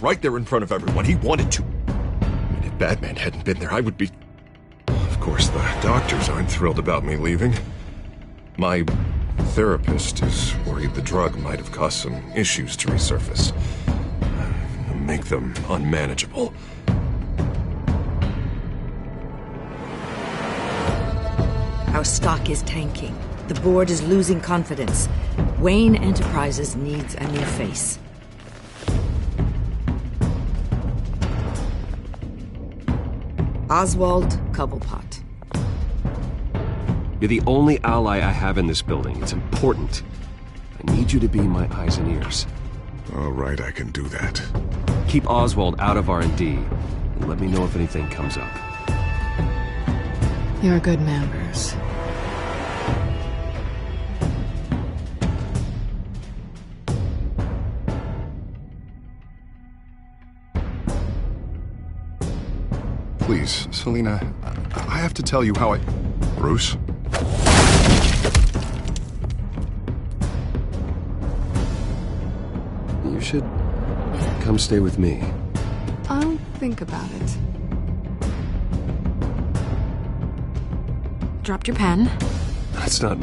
left right there in front of everyone. He wanted to. And if Batman hadn't been there, I would be... Of course, the doctors aren't thrilled about me leaving. My therapist is worried the drug might have caused some issues to resurface. Make them unmanageable. Our stock is tanking. The board is losing confidence. Wayne Enterprises needs a new face. Oswald Cobblepot. You're the only ally I have in this building. It's important. I need you to be my eyes and ears. All right, I can do that. Keep Oswald out of R&D, and let me know if anything comes up. You're a good man, Bruce. Please, Selina, I have to tell you how I... Bruce? You should come stay with me. I'll think about it. Dropped your pen. That's not...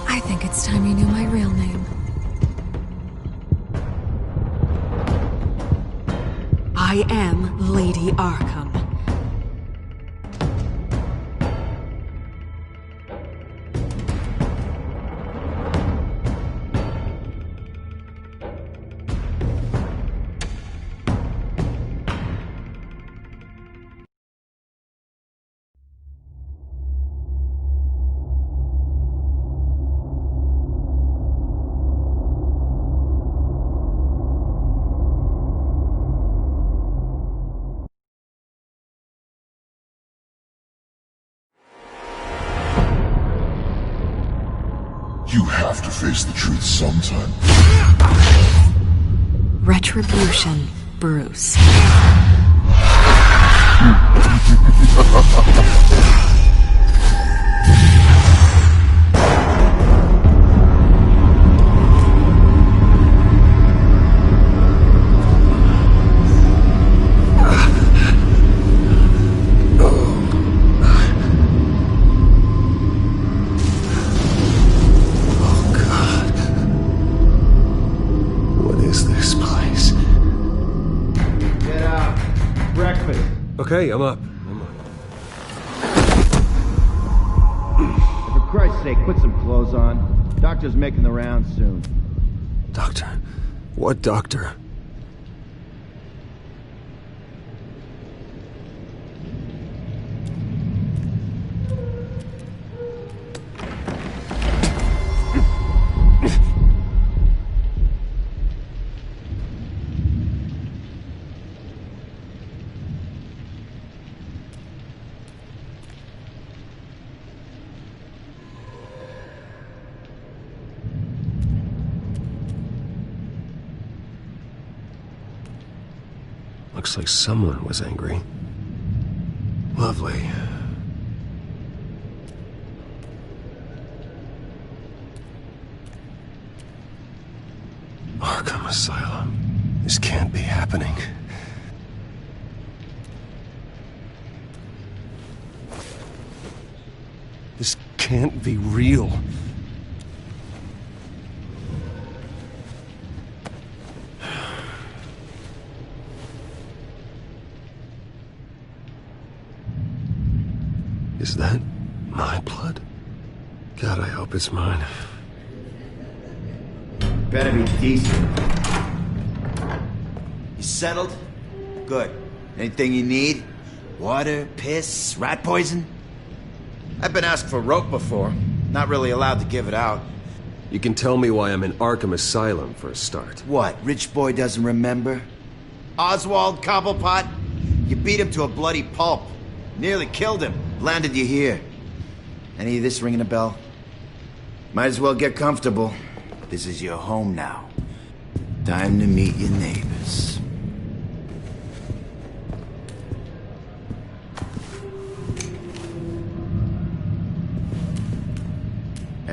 I think it's time you knew my real name. I am Lady Arkham. You have to face the truth sometime. Retribution, Bruce. Okay, I'm up. For Christ's sake, put some clothes on. Doctor's making the rounds soon. Doctor? What doctor? Looks like someone was angry. Lovely. Arkham Asylum. This can't be happening. This can't be real. Is that my blood? God, I hope it's mine. Better be decent. You settled? Good. Anything you need? Water, piss, rat poison? I've been asked for rope before. Not really allowed to give it out. You can tell me why I'm in Arkham Asylum for a start. What, rich boy doesn't remember? Oswald Cobblepot? You beat him to a bloody pulp. Nearly killed him. Landed you here. Any of this ringing a bell? Might as well get comfortable. This is your home now. Time to meet your neighbors.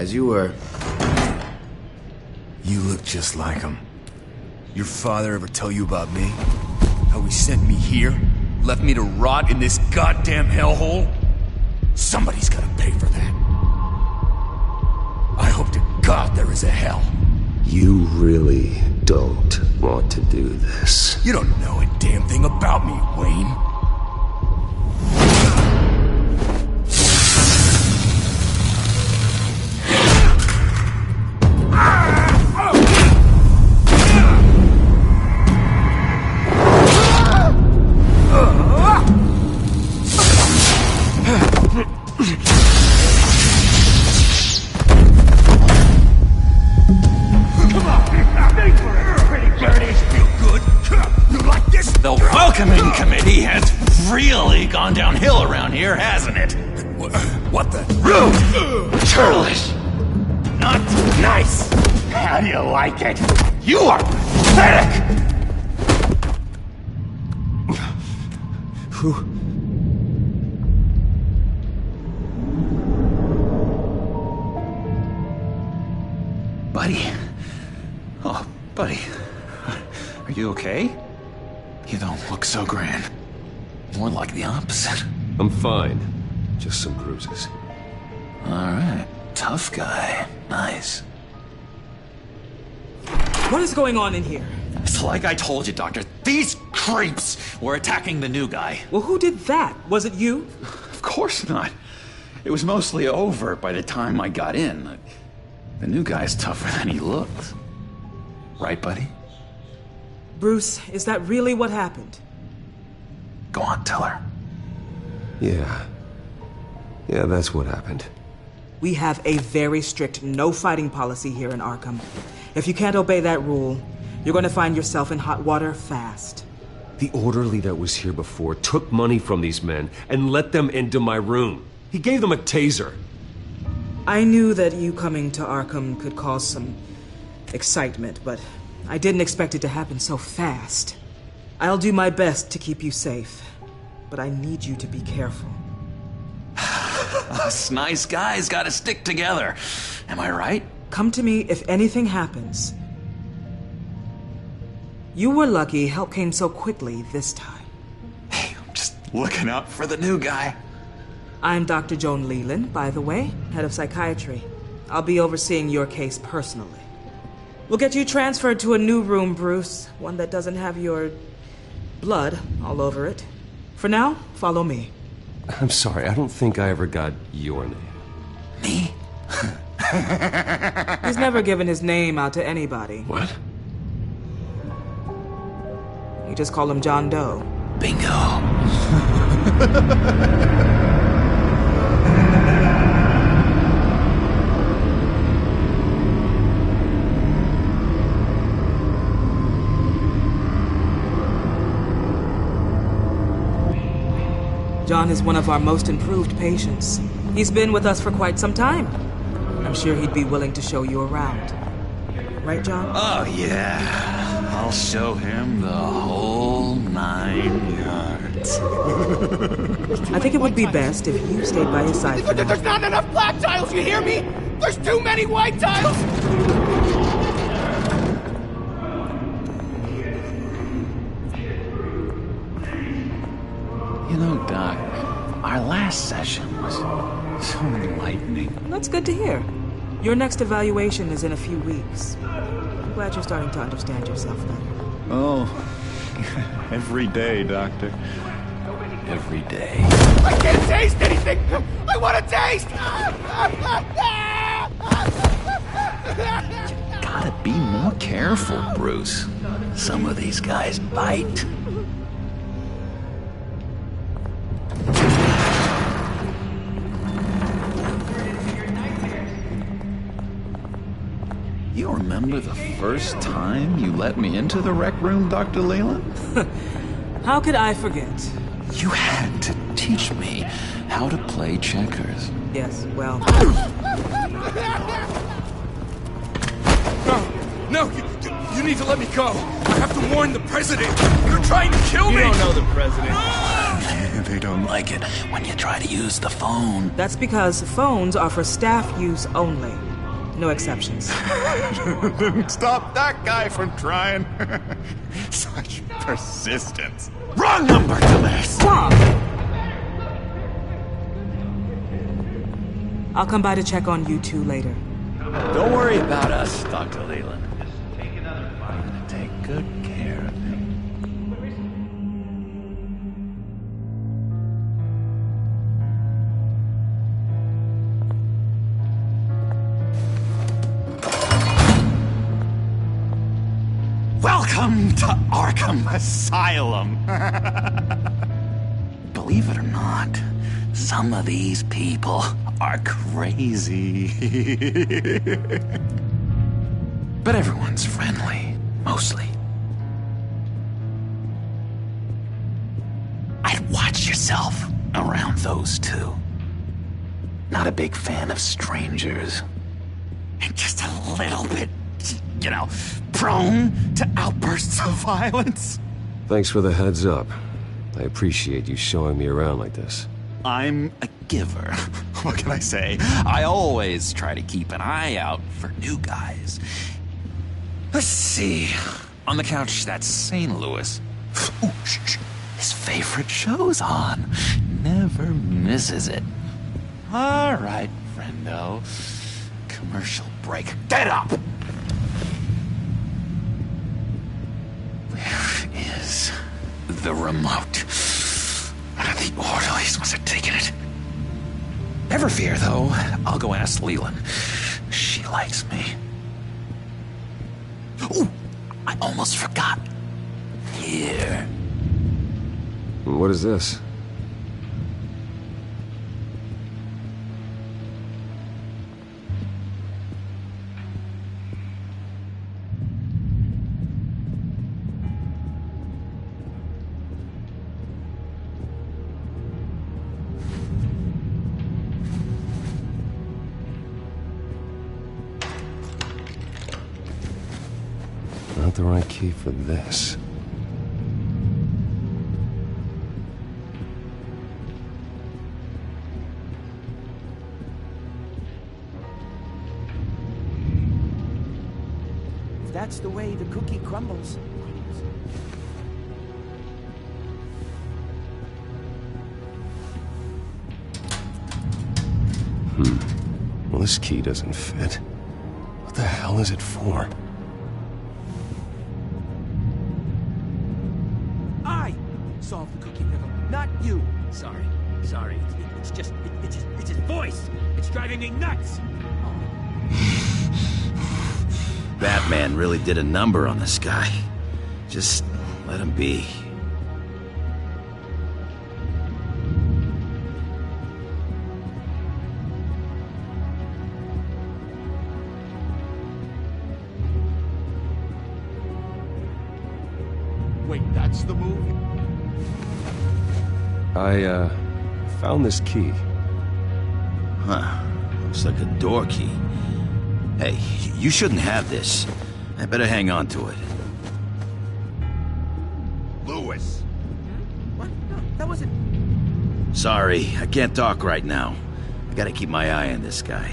As you were. You look just like him. Your father ever tell you about me? How he sent me here? Left me to rot in this goddamn hellhole? Somebody's gotta pay for that. I hope to God there is a hell. You really don't want to do this. You don't know a damn thing about me, Wayne. The welcoming committee has really gone downhill around here, hasn't it? What the? Rude! Churlish! Not nice! How do you like it? You are pathetic! Who? Buddy? Oh, buddy. Are you okay? You don't look so grand. More like the opposite. I'm fine. Just some bruises. Alright. Tough guy. Nice. What is going on in here? It's like I told you, Doctor. These creeps were attacking the new guy. Well, who did that? Was it you? Of course not. It was mostly over by the time I got in. The new guy's tougher than he looks. Right, buddy? Bruce, is that really what happened? Go on, tell her. Yeah. Yeah, that's what happened. We have a very strict no fighting policy here in Arkham. If you can't obey that rule, you're going to find yourself in hot water fast. The orderly that was here before took money from these men and let them into my room. He gave them a taser. I knew that you coming to Arkham could cause some excitement, but I didn't expect it to happen so fast. I'll do my best to keep you safe, but I need you to be careful. Us nice guys gotta stick together. Am I right? Come to me if anything happens. You were lucky help came so quickly this time. Hey, I'm just looking out for the new guy. I'm Dr. Joan Leland, by the way, head of psychiatry. I'll be overseeing your case personally. We'll get you transferred to a new room, Bruce. One that doesn't have your blood all over it. For now, follow me. I'm sorry, I don't think I ever got your name. Me? He's never given his name out to anybody. What? You just call him John Doe. Bingo. John is one of our most improved patients. He's been with us for quite some time. I'm sure he'd be willing to show you around. Right, John? Oh, yeah. I'll show him the whole 9 yards. I think it would be best if you stayed by his side for now. There's not enough black tiles, you hear me? There's too many white tiles! You know, Doc, our last session was so enlightening. That's good to hear. Your next evaluation is in a few weeks. I'm glad you're starting to understand yourself better. Oh, every day, Doctor. Every day. I can't taste anything! I want to taste! Gotta be more careful, Bruce. Some of these guys bite. You remember the first time you let me into the rec room, Dr. Leland? How could I forget? You had to teach me how to play checkers. Yes, well... No, you need to let me go. I have to warn the president. You're trying to kill me. You don't know the president. They don't like it when you try to use the phone. That's because phones are for staff use only. No exceptions. Didn't stop that guy from trying. Such persistence. Wrong number to this! Stop! I'll come by to check on you two later. Don't worry about us, Dr. Leland. I'm gonna take good care of him. Welcome to Arkham Asylum. Believe it or not, some of these people are crazy. But everyone's friendly, mostly. I'd watch yourself around those two. Not a big fan of strangers. And just a little bit, you know, prone to outbursts of violence. Thanks for the heads up. I appreciate you showing me around like this. I'm a giver. What can I say? I always try to keep an eye out for new guys. Let's see. On the couch, that's St. Louis. Ooh, shh. His favorite show's on. Never misses it. All right, friendo. Commercial break. Get up! Where is the remote? The orderlies must have taken it. Never fear, though. I'll go ask Leland. She likes me. Ooh, I almost forgot. Here. What is this? Not the right key for this. If that's the way the cookie crumbles. Well, this key doesn't fit. What the hell is it for? I solved the cookie riddle, not you. Sorry. It's his voice. It's driving me nuts. Batman really did a number on this guy. Just let him be. Wait, that's the move? I, found this key. Huh. Looks like a door key. Hey, you shouldn't have this. I better hang on to it. Lewis. What? No, that wasn't... Sorry, I can't talk right now. I gotta keep my eye on this guy.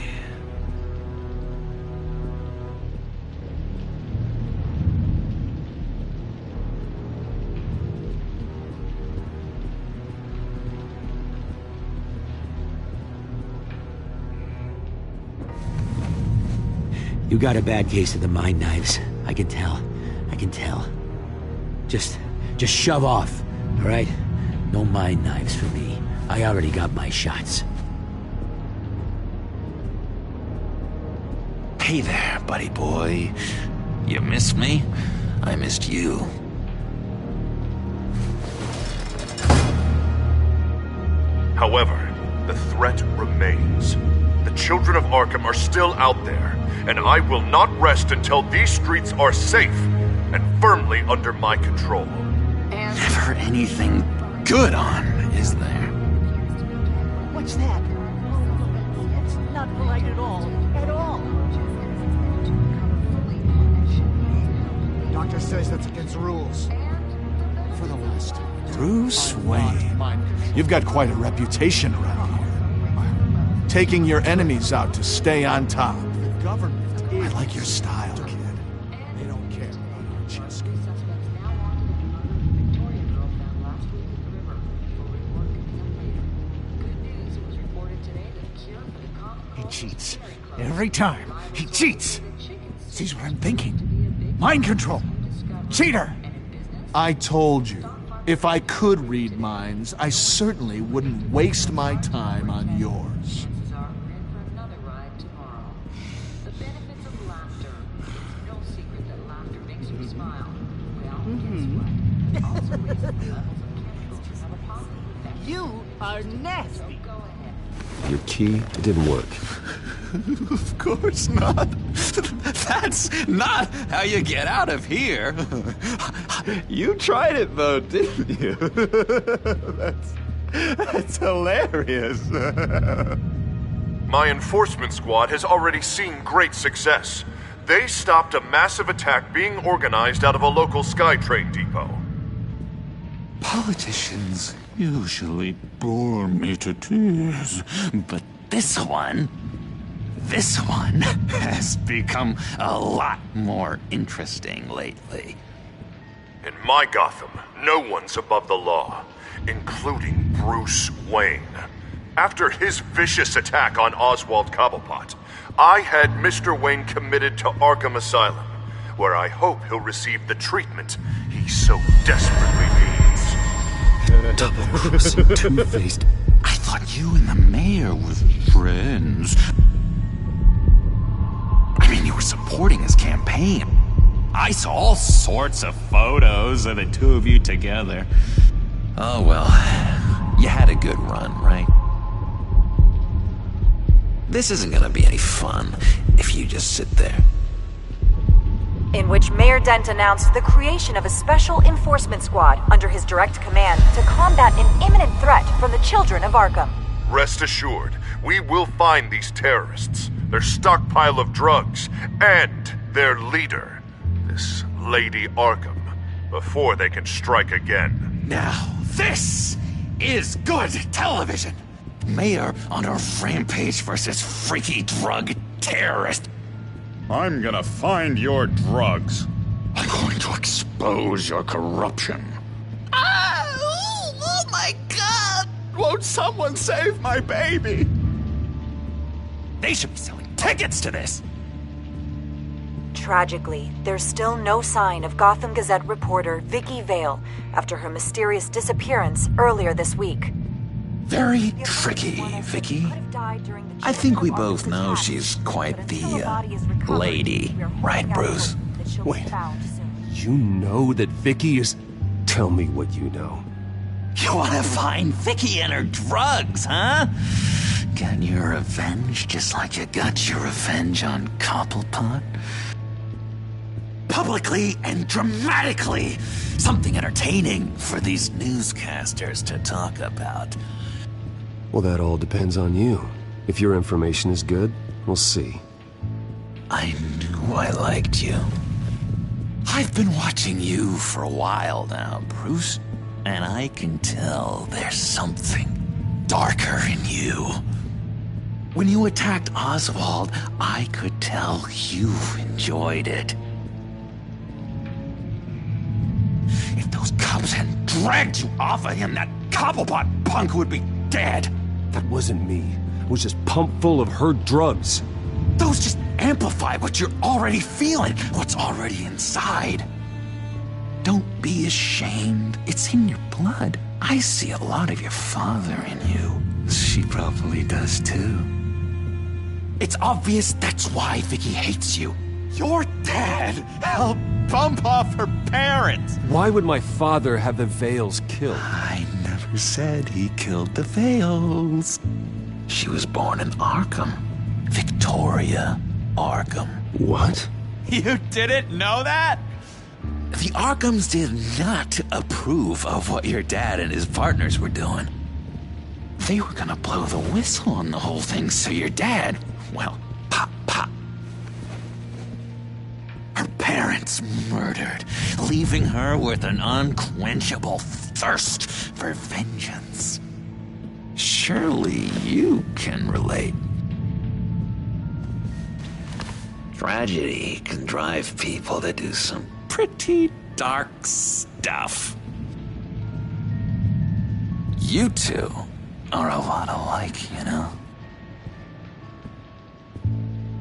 You got a bad case of the mind knives. I can tell. Just shove off, all right? No mind knives for me. I already got my shots. Hey there, buddy boy. You missed me? I missed you. However, the threat remains. The children of Arkham are still out there, and I will not rest until these streets are safe and firmly under my control. Never anything good on, is there? What's that? That's not polite at all. At all. Doctor says that's against the rules. For the West. Bruce Wayne. You've got quite a reputation around here. Taking your enemies out to stay on top. government is... I like your style, kid. They don't care about our chess game. He cheats. Every time. He cheats. Sees what I'm thinking. Mind control. Cheater! I told you, if I could read minds, I certainly wouldn't waste my time on yours. You are nasty. Your key, it didn't work. Of course not. That's not how you get out of here. You tried it though, didn't you? That's hilarious. My enforcement squad has already seen great success. They stopped a massive attack being organized out of a local SkyTrain depot. Politicians usually bore me to tears, but this one has become a lot more interesting lately. In my Gotham, no one's above the law, including Bruce Wayne. After his vicious attack on Oswald Cobblepot, I had Mr. Wayne committed to Arkham Asylum, where I hope he'll receive the treatment he so desperately needs. Double-crossing, two-faced. I thought you and the mayor were friends. I mean, you were supporting his campaign. I saw all sorts of photos of the two of you together. Oh, well, you had a good run, right? This isn't gonna be any fun if you just sit there. In which Mayor Dent announced the creation of a special enforcement squad under his direct command to combat an imminent threat from the children of Arkham. Rest assured, we will find these terrorists, their stockpile of drugs, and their leader, this Lady Arkham, before they can strike again. Now, this is good television. Mayor on a rampage versus freaky drug terrorist. I'm gonna find your drugs. I'm going to expose your corruption. Oh my God! Won't someone save my baby? They should be selling tickets to this. Tragically, there's still no sign of Gotham Gazette reporter Vicky Vale after her mysterious disappearance earlier this week. Very tricky, Vicky. I think we both know she's quite the, lady, right, Bruce? Wait, you know that Vicky is... Tell me what you know. You want to find Vicky and her drugs, huh? Got your revenge just like you got your revenge on Cobblepot? Publicly and dramatically. Something entertaining for these newscasters to talk about. Well, that all depends on you. If your information is good, we'll see. I knew I liked you. I've been watching you for a while now, Bruce, and I can tell there's something darker in you. When you attacked Oswald, I could tell you enjoyed it. If those cops hadn't dragged you off of him, that Cobblepot punk would be dead. That wasn't me. It was just pumped full of her drugs. Those just amplify what you're already feeling, what's already inside. Don't be ashamed. It's in your blood. I see a lot of your father in you. She probably does too. It's obvious that's why Vicky hates you. Your dad helped bump off her parents. Why would my father have the Vales killed? I never said he killed the Vales. She was born in Arkham. Victoria Arkham. What? You didn't know that? The Arkhams did not approve of what your dad and his partners were doing. They were gonna blow the whistle on the whole thing, so your dad, well, pop. Her parents murdered, leaving her with an unquenchable thirst for vengeance. Surely you can relate. Tragedy can drive people to do some pretty dark stuff. You two are a lot alike, you know?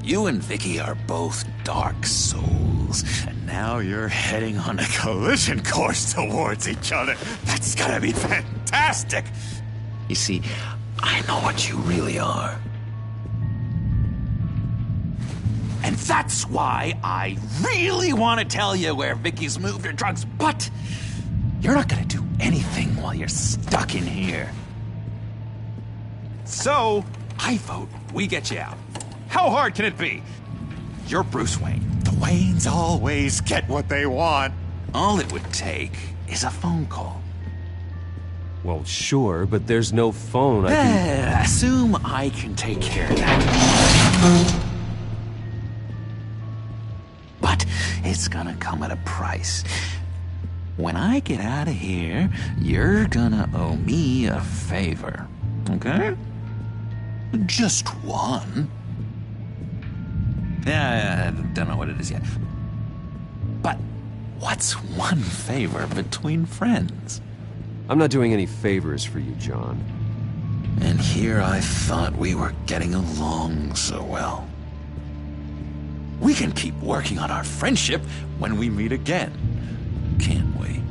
You and Vicky are both dark souls, and now you're heading on a collision course towards each other. That's gonna be fantastic! You see, I know what you really are. And that's why I really want to tell you where Vicky's moved her drugs, but you're not gonna do anything while you're stuck in here. So, I vote we get you out. How hard can it be? You're Bruce Wayne. The Waynes always get what they want. All it would take is a phone call. Well, sure, but there's no phone. I can... Assume I can take care of that. But it's gonna come at a price. When I get out of here, you're gonna owe me a favor. Okay? Just one. Yeah, I don't know what it is yet. But what's one favor between friends? I'm not doing any favors for you, John. And here I thought we were getting along so well. We can keep working on our friendship when we meet again, can't we?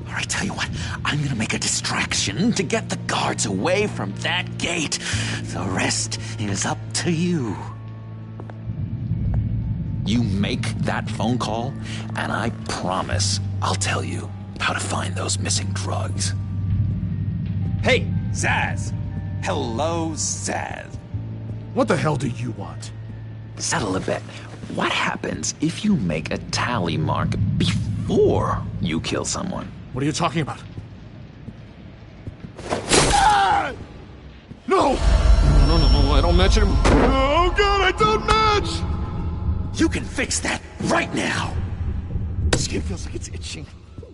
All right, tell you what, I'm gonna make a distraction to get the guards away from that gate. The rest is up to you. You make that phone call, and I promise I'll tell you how to find those missing drugs. Hey, Zaz! Hello, Zaz. What the hell do you want? Settle a bet. What happens if you make a tally mark before you kill someone? What are you talking about? Ah! No! No, I don't match him. Oh, God, I don't match! You can fix that right now! Skin feels like it's itching.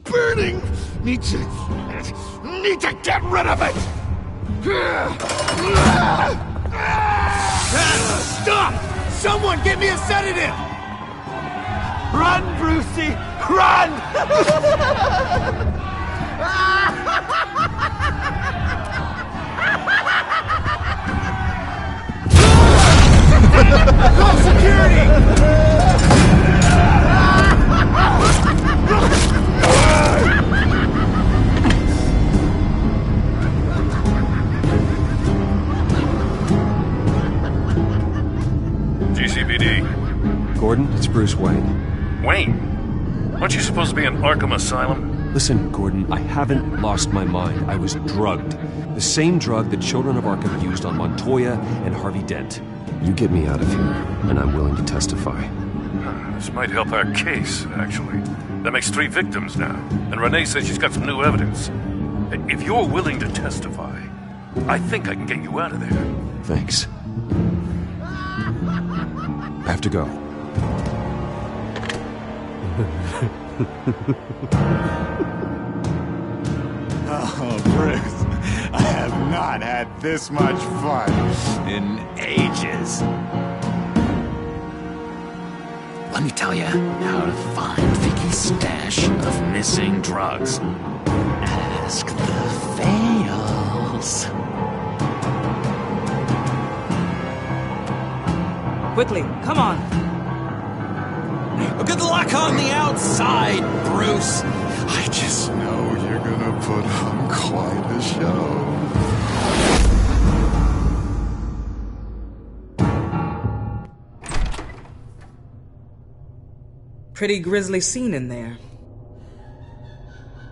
Burning! Need to get rid of it! Stop! Someone give me a sedative! Run, Brucey! Run! Call security! GCPD. Gordon, it's Bruce Wayne. Wayne? Aren't you supposed to be in Arkham Asylum? Listen, Gordon, I haven't lost my mind. I was drugged. The same drug the children of Arkham used on Montoya and Harvey Dent. You get me out of here, and I'm willing to testify. This might help our case, actually. That makes 3 victims now, and Renee says she's got some new evidence. If you're willing to testify, I think I can get you out of there. Thanks. I have to go. Oh, Bruce, I have not had this much fun in ages. Let me tell you how to find Vicky's stash of missing drugs. Ask the fails. Quickly, come on. Good luck on the outside, Bruce. I just know you're gonna put on quite a show. Pretty grisly scene in there.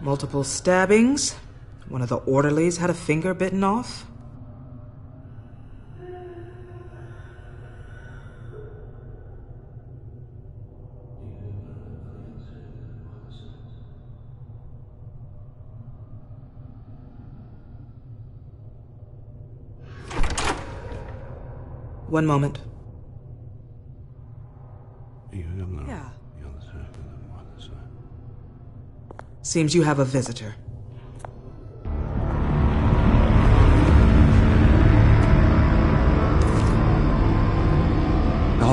Multiple stabbings. One of the orderlies had a finger bitten off. One moment. Yeah. Seems you have a visitor.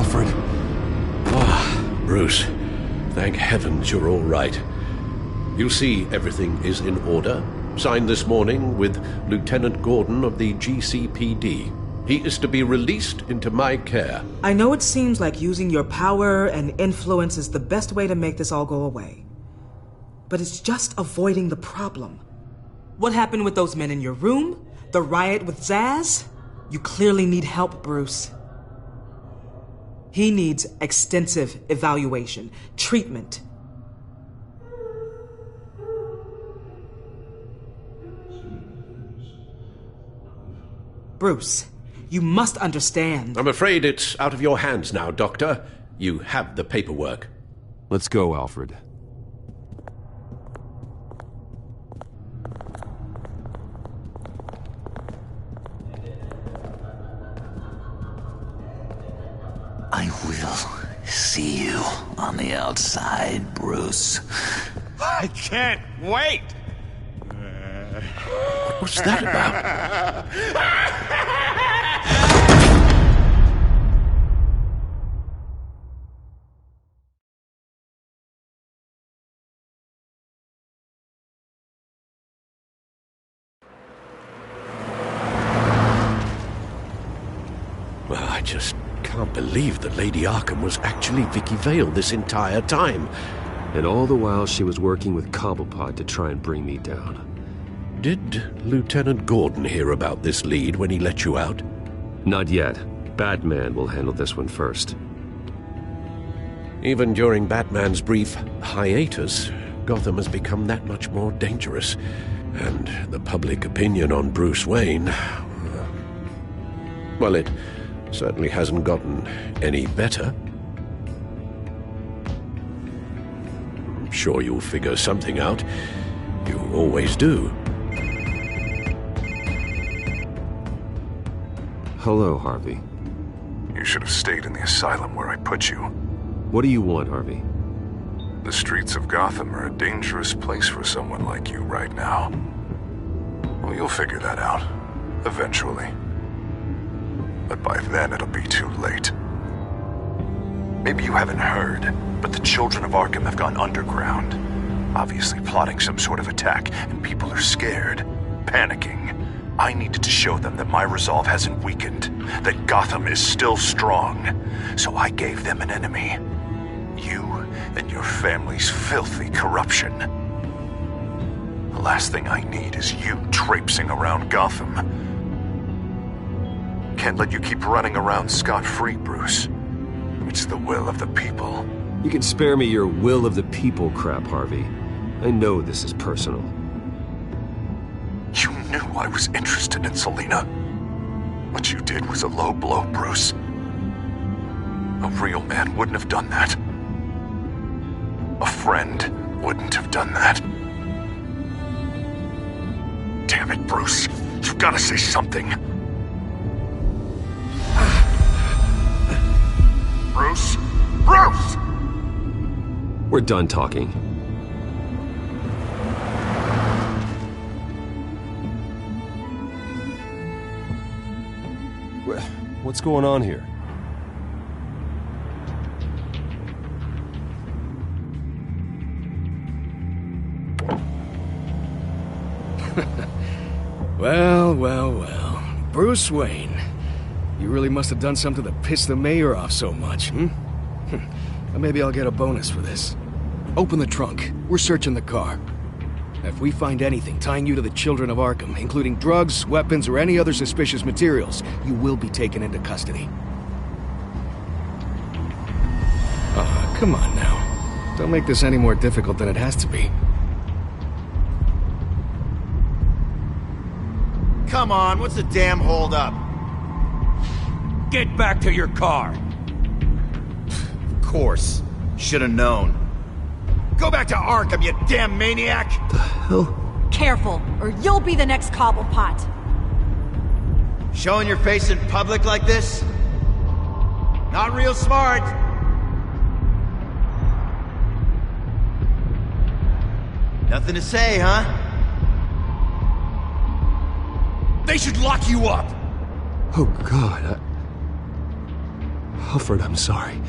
Alfred. Bruce, thank heavens you're all right. You see everything is in order. Signed this morning with Lieutenant Gordon of the GCPD. He is to be released into my care. I know it seems like using your power and influence is the best way to make this all go away. But it's just avoiding the problem. What happened with those men in your room? The riot with Zaz? You clearly need help, Bruce. He needs extensive evaluation, treatment. Bruce, you must understand. I'm afraid it's out of your hands now, Doctor. You have the paperwork. Let's go, Alfred. I will see you on the outside, Bruce. I can't wait! What's that about? Well, I just can't believe that Lady Arkham was actually Vicky Vale this entire time. And all the while she was working with Cobblepot to try and bring me down. Did Lieutenant Gordon hear about this lead when he let you out? Not yet. Batman will handle this one first. Even during Batman's brief hiatus, Gotham has become that much more dangerous. And the public opinion on Bruce Wayne... well, it certainly hasn't gotten any better. I'm sure you'll figure something out. You always do. Hello, Harvey. You should have stayed in the asylum where I put you. What do you want, Harvey? The streets of Gotham are a dangerous place for someone like you right now. Well, you'll figure that out. Eventually. But by then it'll be too late. Maybe you haven't heard, but the children of Arkham have gone underground. Obviously plotting some sort of attack, and people are scared, panicking. I needed to show them that my resolve hasn't weakened, that Gotham is still strong. So I gave them an enemy. You and your family's filthy corruption. The last thing I need is you traipsing around Gotham. Can't let you keep running around scot-free, Bruce. It's the will of the people. You can spare me your will of the people crap, Harvey. I know this is personal. You knew I was interested in Selina. What you did was a low blow, Bruce. A real man wouldn't have done that. A friend wouldn't have done that. Damn it, Bruce. You've got to say something. Bruce? Bruce! We're done talking. What's going on here? Well. Bruce Wayne. You really must have done something to piss the mayor off so much, hmm? Well, maybe I'll get a bonus for this. Open the trunk. We're searching the car. If we find anything tying you to the children of Arkham, including drugs, weapons, or any other suspicious materials, you will be taken into custody. Come on now. Don't make this any more difficult than it has to be. Come on, what's the damn holdup? Get back to your car! Of course. Should've known. Go back to Arkham, you damn maniac! The hell? Careful, or you'll be the next Cobblepot. Showing your face in public like this? Not real smart. Nothing to say, huh? They should lock you up! Oh, God, Alfred, I'm sorry.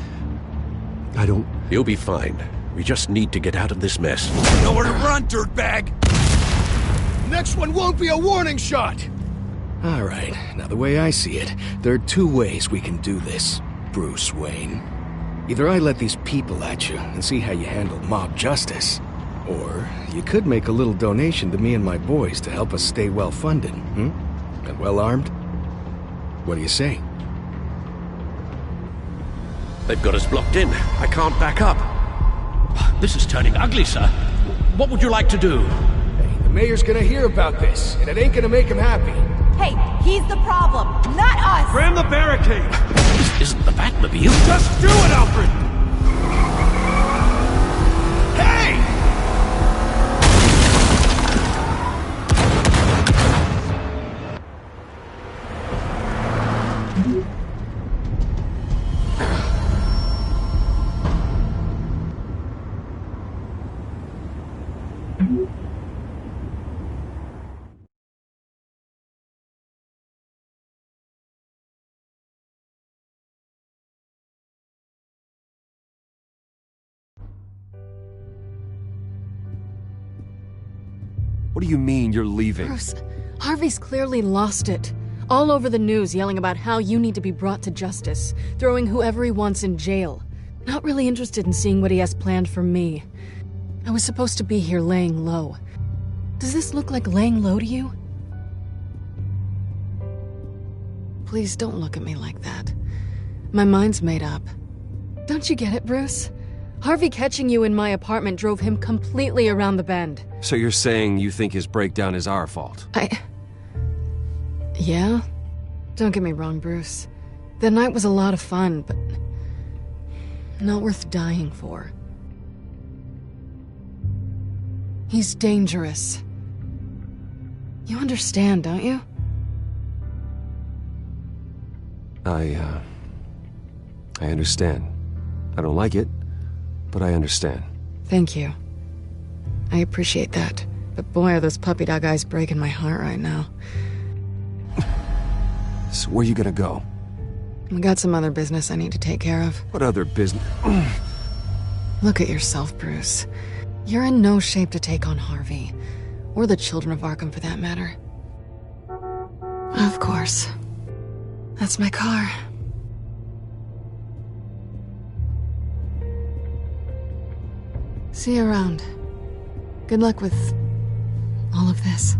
I don't... You'll be fine. We just need to get out of this mess. Nowhere to run, dirtbag! Next one won't be a warning shot! Alright, now the way I see it, there are two ways we can do this, Bruce Wayne. Either I let these people at you and see how you handle mob justice, or you could make a little donation to me and my boys to help us stay well-funded, and well-armed. What do you say? They've got us blocked in. I can't back up. This is turning ugly, sir. What would you like to do? Hey, the mayor's gonna hear about this, and it ain't gonna make him happy. Hey, he's the problem, not us! Ram the barricade! This isn't the Batmobile. Just do it, Alfred! Hey! What do you mean you're leaving? Bruce, Harvey's clearly lost it. All over the news yelling about how you need to be brought to justice, throwing whoever he wants in jail. Not really interested in seeing what he has planned for me. I was supposed to be here laying low. Does this look like laying low to you? Please don't look at me like that. My mind's made up. Don't you get it, Bruce? Harvey catching you in my apartment drove him completely around the bend. So you're saying you think his breakdown is our fault? Yeah? Don't get me wrong, Bruce. The night was a lot of fun, but not worth dying for. He's dangerous. You understand, don't you? I understand. I don't like it, but I understand. Thank you. I appreciate that. But boy, are those puppy dog eyes breaking my heart right now. So where you gonna go? I got some other business I need to take care of. What other business? Look at yourself, Bruce. You're in no shape to take on Harvey. Or the children of Arkham, for that matter. Of course. That's my car. See you around. Good luck with all of this.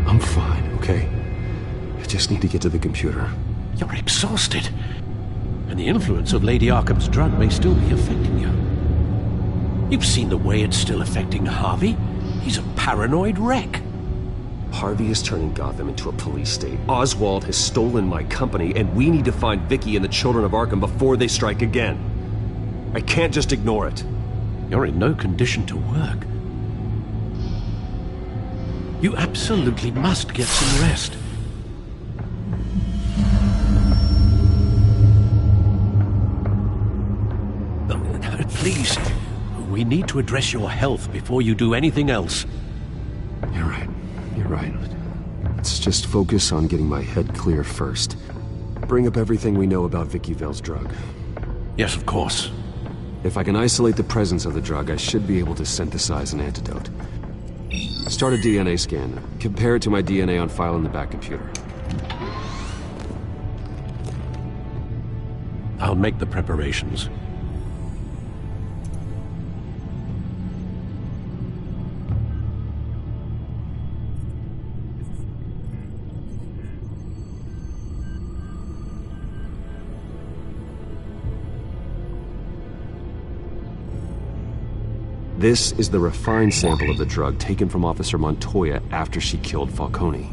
I'm fine, okay? I just need to get to the computer. You're exhausted. And the influence of Lady Arkham's drug may still be affecting you. You've seen the way it's still affecting Harvey. He's a paranoid wreck. Harvey is turning Gotham into a police state. Oswald has stolen my company, and we need to find Vicky and the children of Arkham before they strike again. I can't just ignore it. You're in no condition to work. You absolutely must get some rest. Please, we need to address your health before you do anything else. You're right. You're right. Let's just focus on getting my head clear first. Bring up everything we know about Vicky Vale's drug. Yes, of course. If I can isolate the presence of the drug, I should be able to synthesize an antidote. Start a DNA scan. Compare it to my DNA on file in the back computer. I'll make the preparations. This is the refined sample of the drug taken from Officer Montoya after she killed Falcone.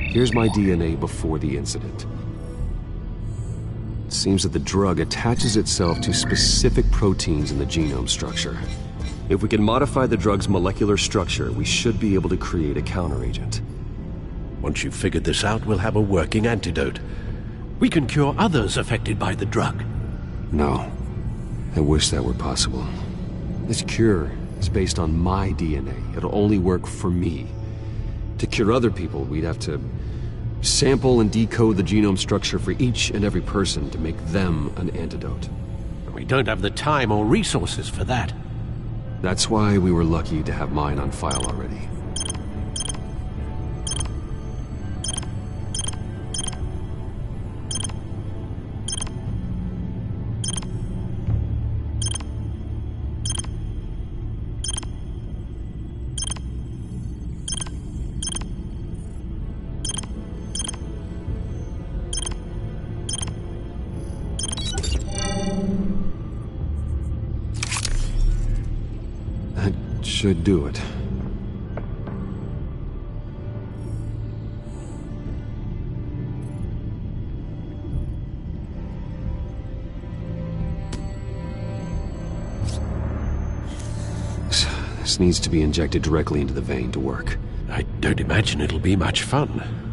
Here's my DNA before the incident. It seems that the drug attaches itself to specific proteins in the genome structure. If we can modify the drug's molecular structure, we should be able to create a counteragent. Once you've figured this out, we'll have a working antidote. We can cure others affected by the drug. No. I wish that were possible. This cure is based on my DNA. It'll only work for me. To cure other people, we'd have to sample and decode the genome structure for each and every person to make them an antidote. We don't have the time or resources for that. That's why we were lucky to have mine on file already. Should do it. This needs to be injected directly into the vein to work. I don't imagine it'll be much fun.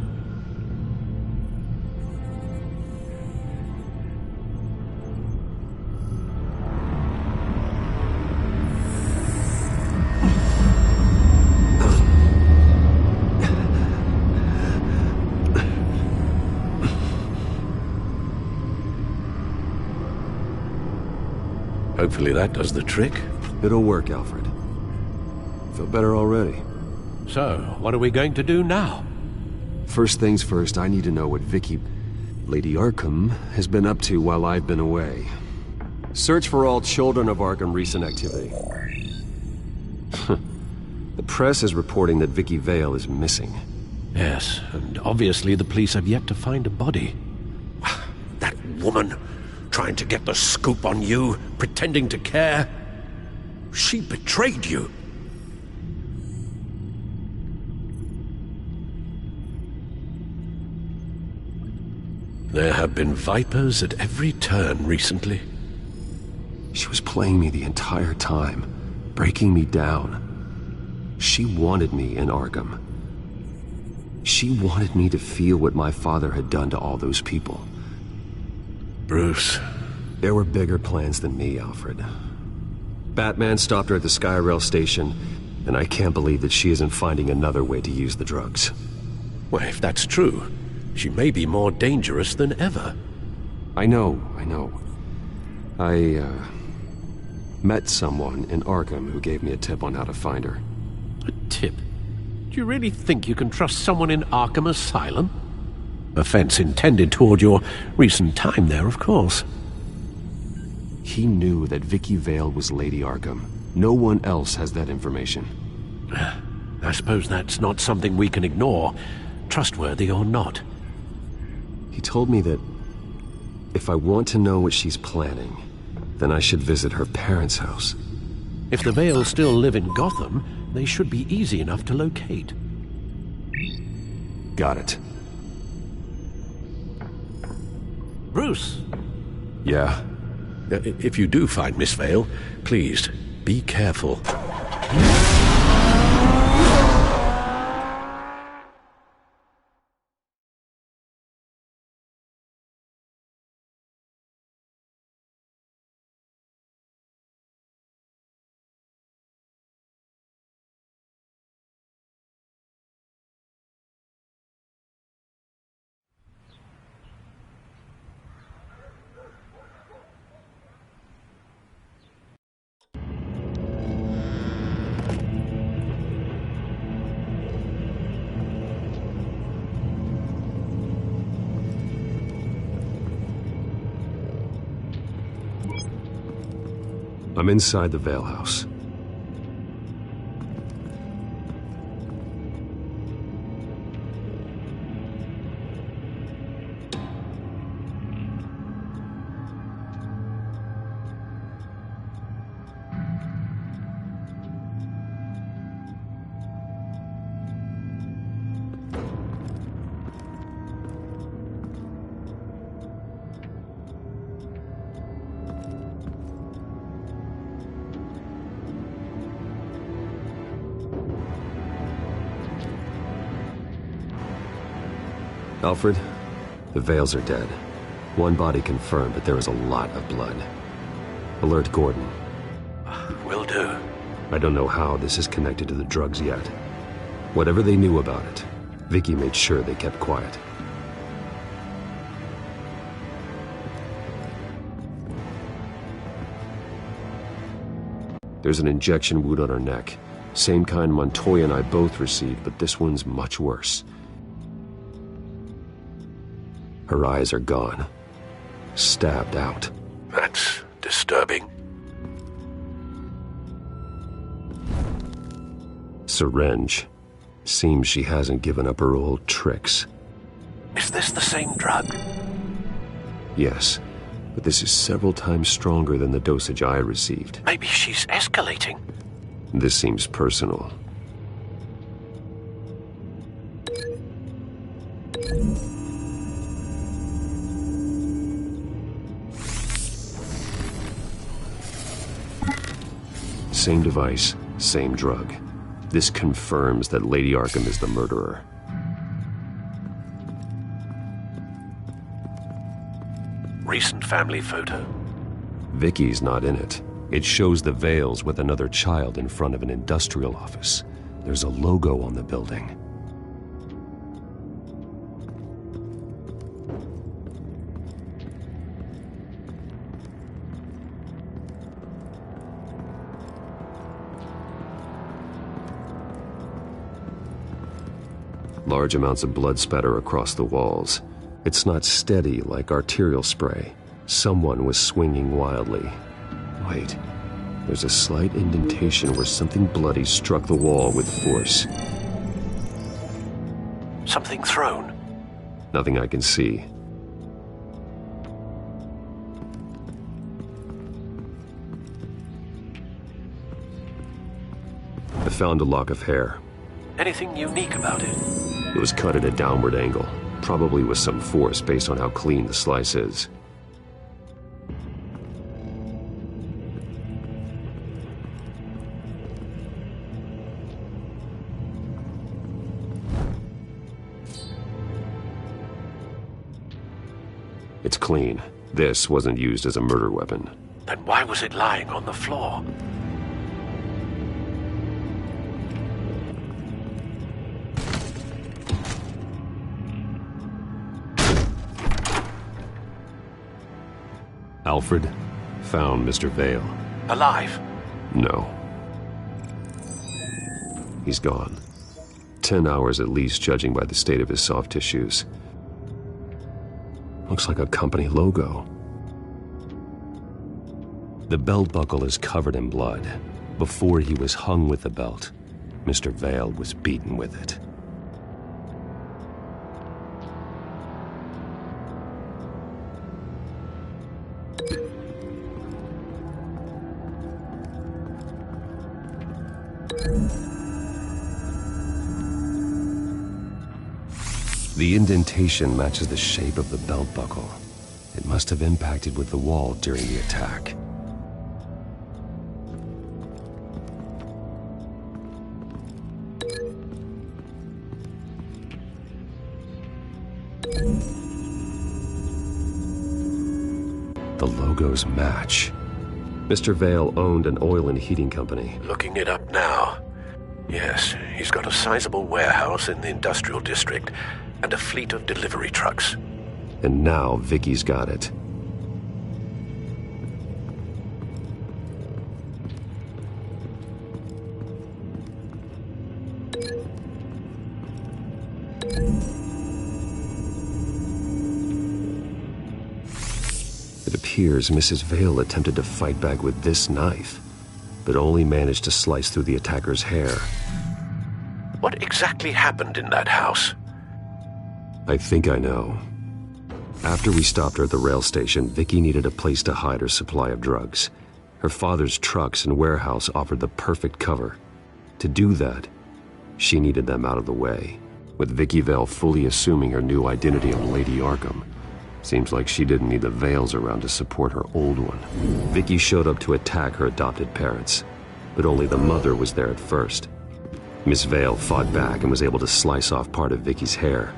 Hopefully that does the trick. It'll work, Alfred. Feel better already. So, what are we going to do now? First things first, I need to know what Lady Arkham, has been up to while I've been away. Search for all children of Arkham recent activity. The press is reporting that Vicky Vale is missing. Yes, and obviously the police have yet to find a body. That woman, trying to get the scoop on you, pretending to care. She betrayed you. There have been vipers at every turn recently. She was playing me the entire time, breaking me down. She wanted me in Arkham. She wanted me to feel what my father had done to all those people. Bruce. There were bigger plans than me, Alfred. Batman stopped her at the Skyrail station, and I can't believe that she isn't finding another way to use the drugs. Well, if that's true, she may be more dangerous than ever. I know. I met someone in Arkham who gave me a tip on how to find her. A tip? Do you really think you can trust someone in Arkham Asylum? Offense intended toward your recent time there, of course. He knew that Vicky Vale was Lady Arkham. No one else has that information. I suppose that's not something we can ignore, trustworthy or not. He told me that if I want to know what she's planning, then I should visit her parents' house. If the Vales still live in Gotham, they should be easy enough to locate. Got it. Bruce! Yeah? If you do find Miss Vale, please, be careful. I'm inside the Vale house. Alfred, the Vales are dead. One body confirmed, but there is a lot of blood. Alert Gordon. Will do. I don't know how this is connected to the drugs yet. Whatever they knew about it, Vicky made sure they kept quiet. There's an injection wound on her neck. Same kind Montoya and I both received, but this one's much worse. Her eyes are gone. Stabbed out. That's disturbing. Syringe. Seems she hasn't given up her old tricks. Is this the same drug? Yes, but this is several times stronger than the dosage I received. Maybe she's escalating. This seems personal. Same device, same drug. This confirms that Lady Arkham is the murderer. Recent family photo. Vicky's not in it. It shows the Vales with another child in front of an industrial office. There's a logo on the building. Large amounts of blood spatter across the walls. It's not steady like arterial spray. Someone was swinging wildly. Wait, there's a slight indentation where something bloody struck the wall with force. Something thrown? Nothing I can see. I found a lock of hair. Anything unique about it? It was cut at a downward angle, probably with some force based on how clean the slice is. It's clean. This wasn't used as a murder weapon. Then why was it lying on the floor? Alfred found Mr. Vale. Alive? No. He's gone. 10 hours at least, judging by the state of his soft tissues. Looks like a company logo. The belt buckle is covered in blood. Before he was hung with the belt, Mr. Vale was beaten with it. The indentation matches the shape of the belt buckle. It must have impacted with the wall during the attack. The logos match. Mr. Vale owned an oil and heating company. Looking it up now. Yes, he's got a sizable warehouse in the industrial district and a fleet of delivery trucks. And now Vicky's got it. It appears Mrs. Vale attempted to fight back with this knife, but only managed to slice through the attacker's hair. What exactly happened in that house? I think I know. After we stopped her at the rail station, Vicky needed a place to hide her supply of drugs. Her father's trucks and warehouse offered the perfect cover. To do that, she needed them out of the way. With Vicky Vale fully assuming her new identity of Lady Arkham, seems like she didn't need the Vales around to support her old one. Vicky showed up to attack her adopted parents, but only the mother was there at first. Miss Vale fought back and was able to slice off part of Vicky's hair.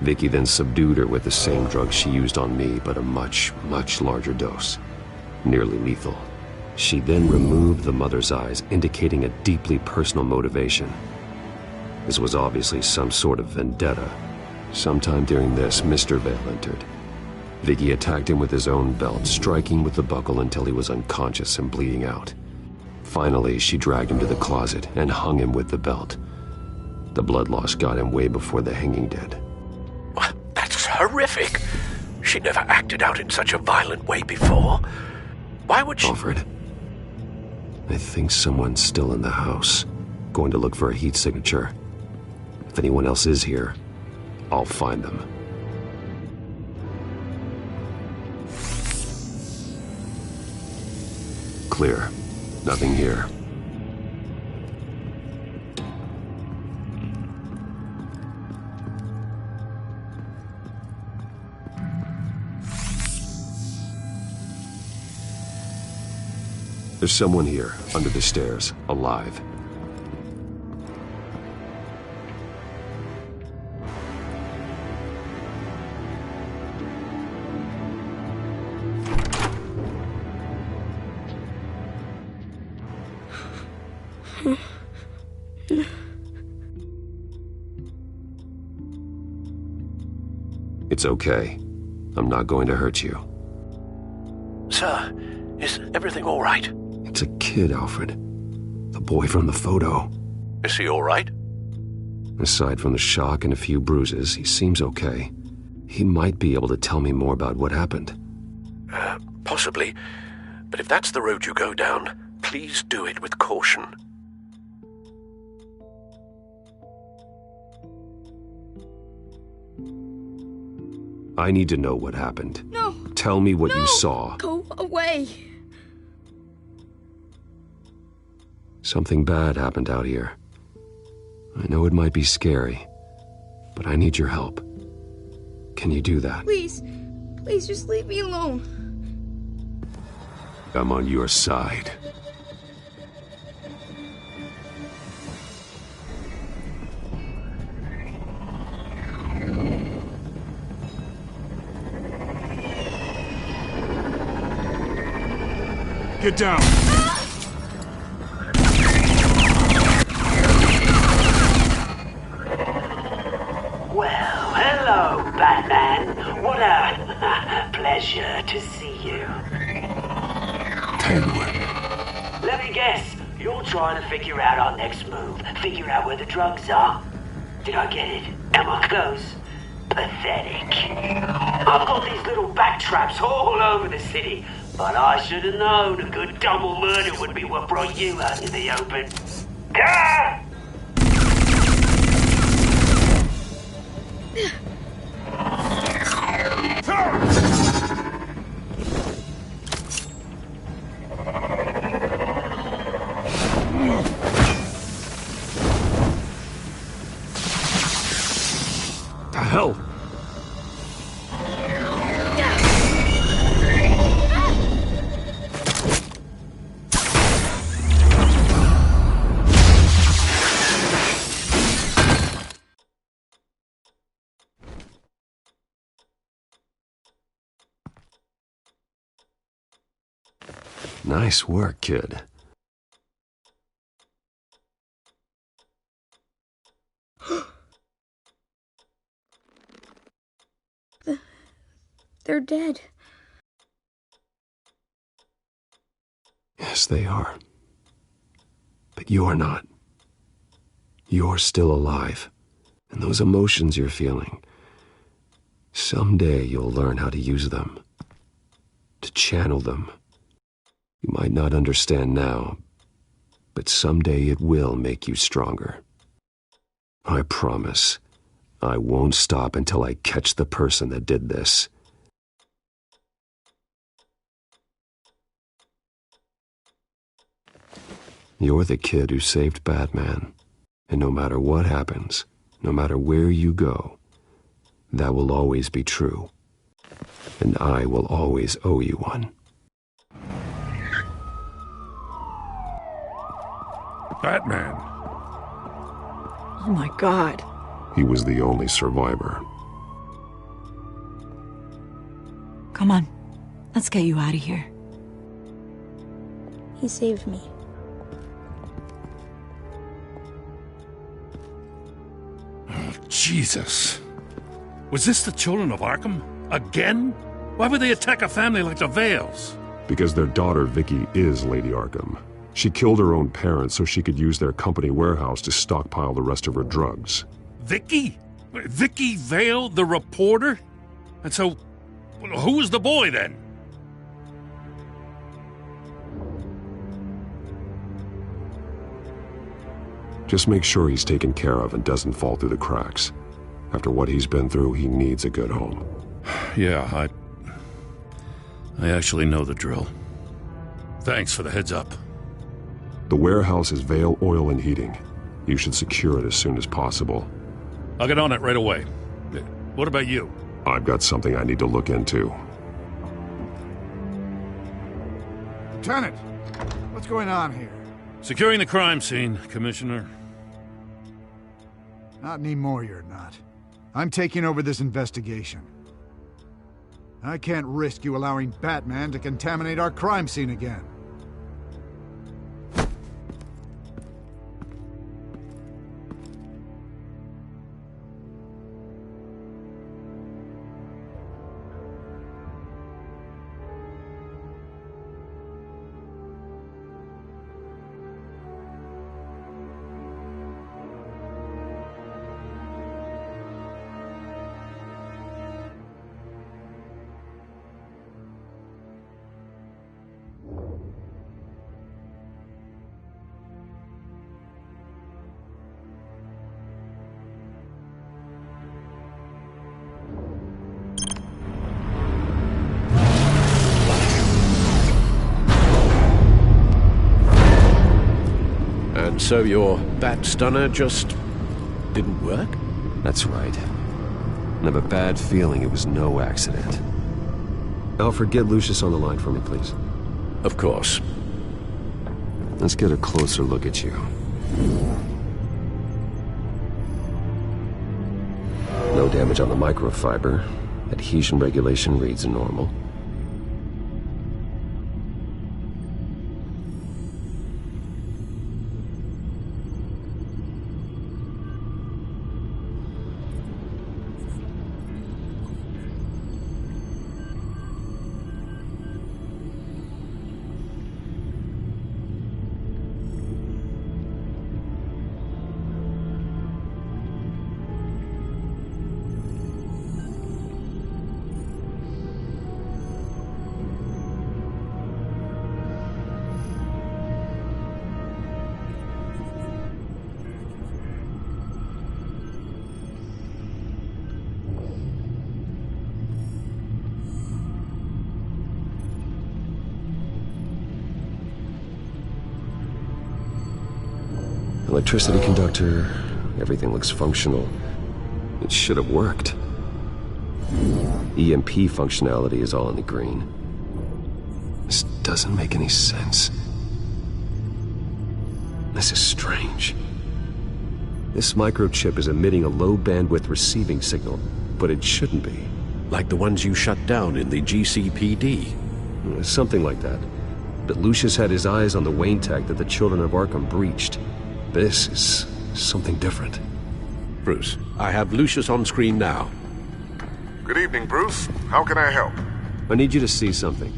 Vicky then subdued her with the same drug she used on me, but a much, much larger dose. Nearly lethal. She then removed the mother's eyes, indicating a deeply personal motivation. This was obviously some sort of vendetta. Sometime during this, Mr. Vale entered. Vicky attacked him with his own belt, striking with the buckle until he was unconscious and bleeding out. Finally, she dragged him to the closet and hung him with the belt. The blood loss got him way before the hanging did. That's horrific. She never acted out in such a violent way before. Why would she... Alfred, I think someone's still in the house. Going to look for a heat signature. If anyone else is here, I'll find them. Clear. Nothing here. There's someone here, under the stairs, alive. It's okay. I'm not going to hurt you. Sir, is everything all right? It's a kid, Alfred. The boy from the photo. Is he all right? Aside from the shock and a few bruises, he seems okay. He might be able to tell me more about what happened. Possibly. But if that's the road you go down, please do it with caution. I need to know what happened. No! Tell me what you saw. Go away! Something bad happened out here. I know it might be scary, but I need your help. Can you do that? Please, please just leave me alone. I'm on your side. Get down! Well, hello, Batman. What a pleasure to see you. Penguin. Let me guess, you're trying to figure out our next move. Figure out where the drugs are. Did I get it? Am I close? Pathetic. I've got these little bat traps all over the city, but I should have known a good double murder would be what brought you out in the open. Ah! The hell? Nice work, kid. They're dead. Yes, they are. But you're not. You're still alive. And those emotions you're feeling, someday you'll learn how to use them. To channel them. You might not understand now, but someday it will make you stronger. I promise, I won't stop until I catch the person that did this. You're the kid who saved Batman, and no matter what happens, no matter where you go, that will always be true, and I will always owe you one. Batman. Oh my God. He was the only survivor. Come on. Let's get you out of here. He saved me. Oh, Jesus. Was this the children of Arkham? Again? Why would they attack a family like the Vales? Because their daughter, Vicky, is Lady Arkham. She killed her own parents so she could use their company warehouse to stockpile the rest of her drugs. Vicky? Vicky Vale, the reporter? And so, who was the boy then? Just make sure he's taken care of and doesn't fall through the cracks. After what he's been through, he needs a good home. Yeah, I actually know the drill. Thanks for the heads up. The warehouse is Vale Oil and Heating. You should secure it as soon as possible. I'll get on it right away. What about you? I've got something I need to look into. Lieutenant, what's going on here? Securing the crime scene, Commissioner. Not anymore, you're not. I'm taking over this investigation. I can't risk you allowing Batman to contaminate our crime scene again. And so your bat stunner just didn't work? That's right. I have a bad feeling it was no accident. Alfred, get Lucius on the line for me, please. Of course. Let's get a closer look at you. No damage on the microfiber. Adhesion regulation reads normal. Electricity conductor, everything looks functional. It should have worked. EMP functionality is all in the green. This doesn't make any sense. This is strange. This microchip is emitting a low-bandwidth receiving signal, but it shouldn't be. Like the ones you shut down in the GCPD? Something like that. But Lucius had his eyes on the Wayne tag that the Children of Arkham breached. This is something different. Bruce, I have Lucius on screen now. Good evening, Bruce. How can I help? I need you to see something.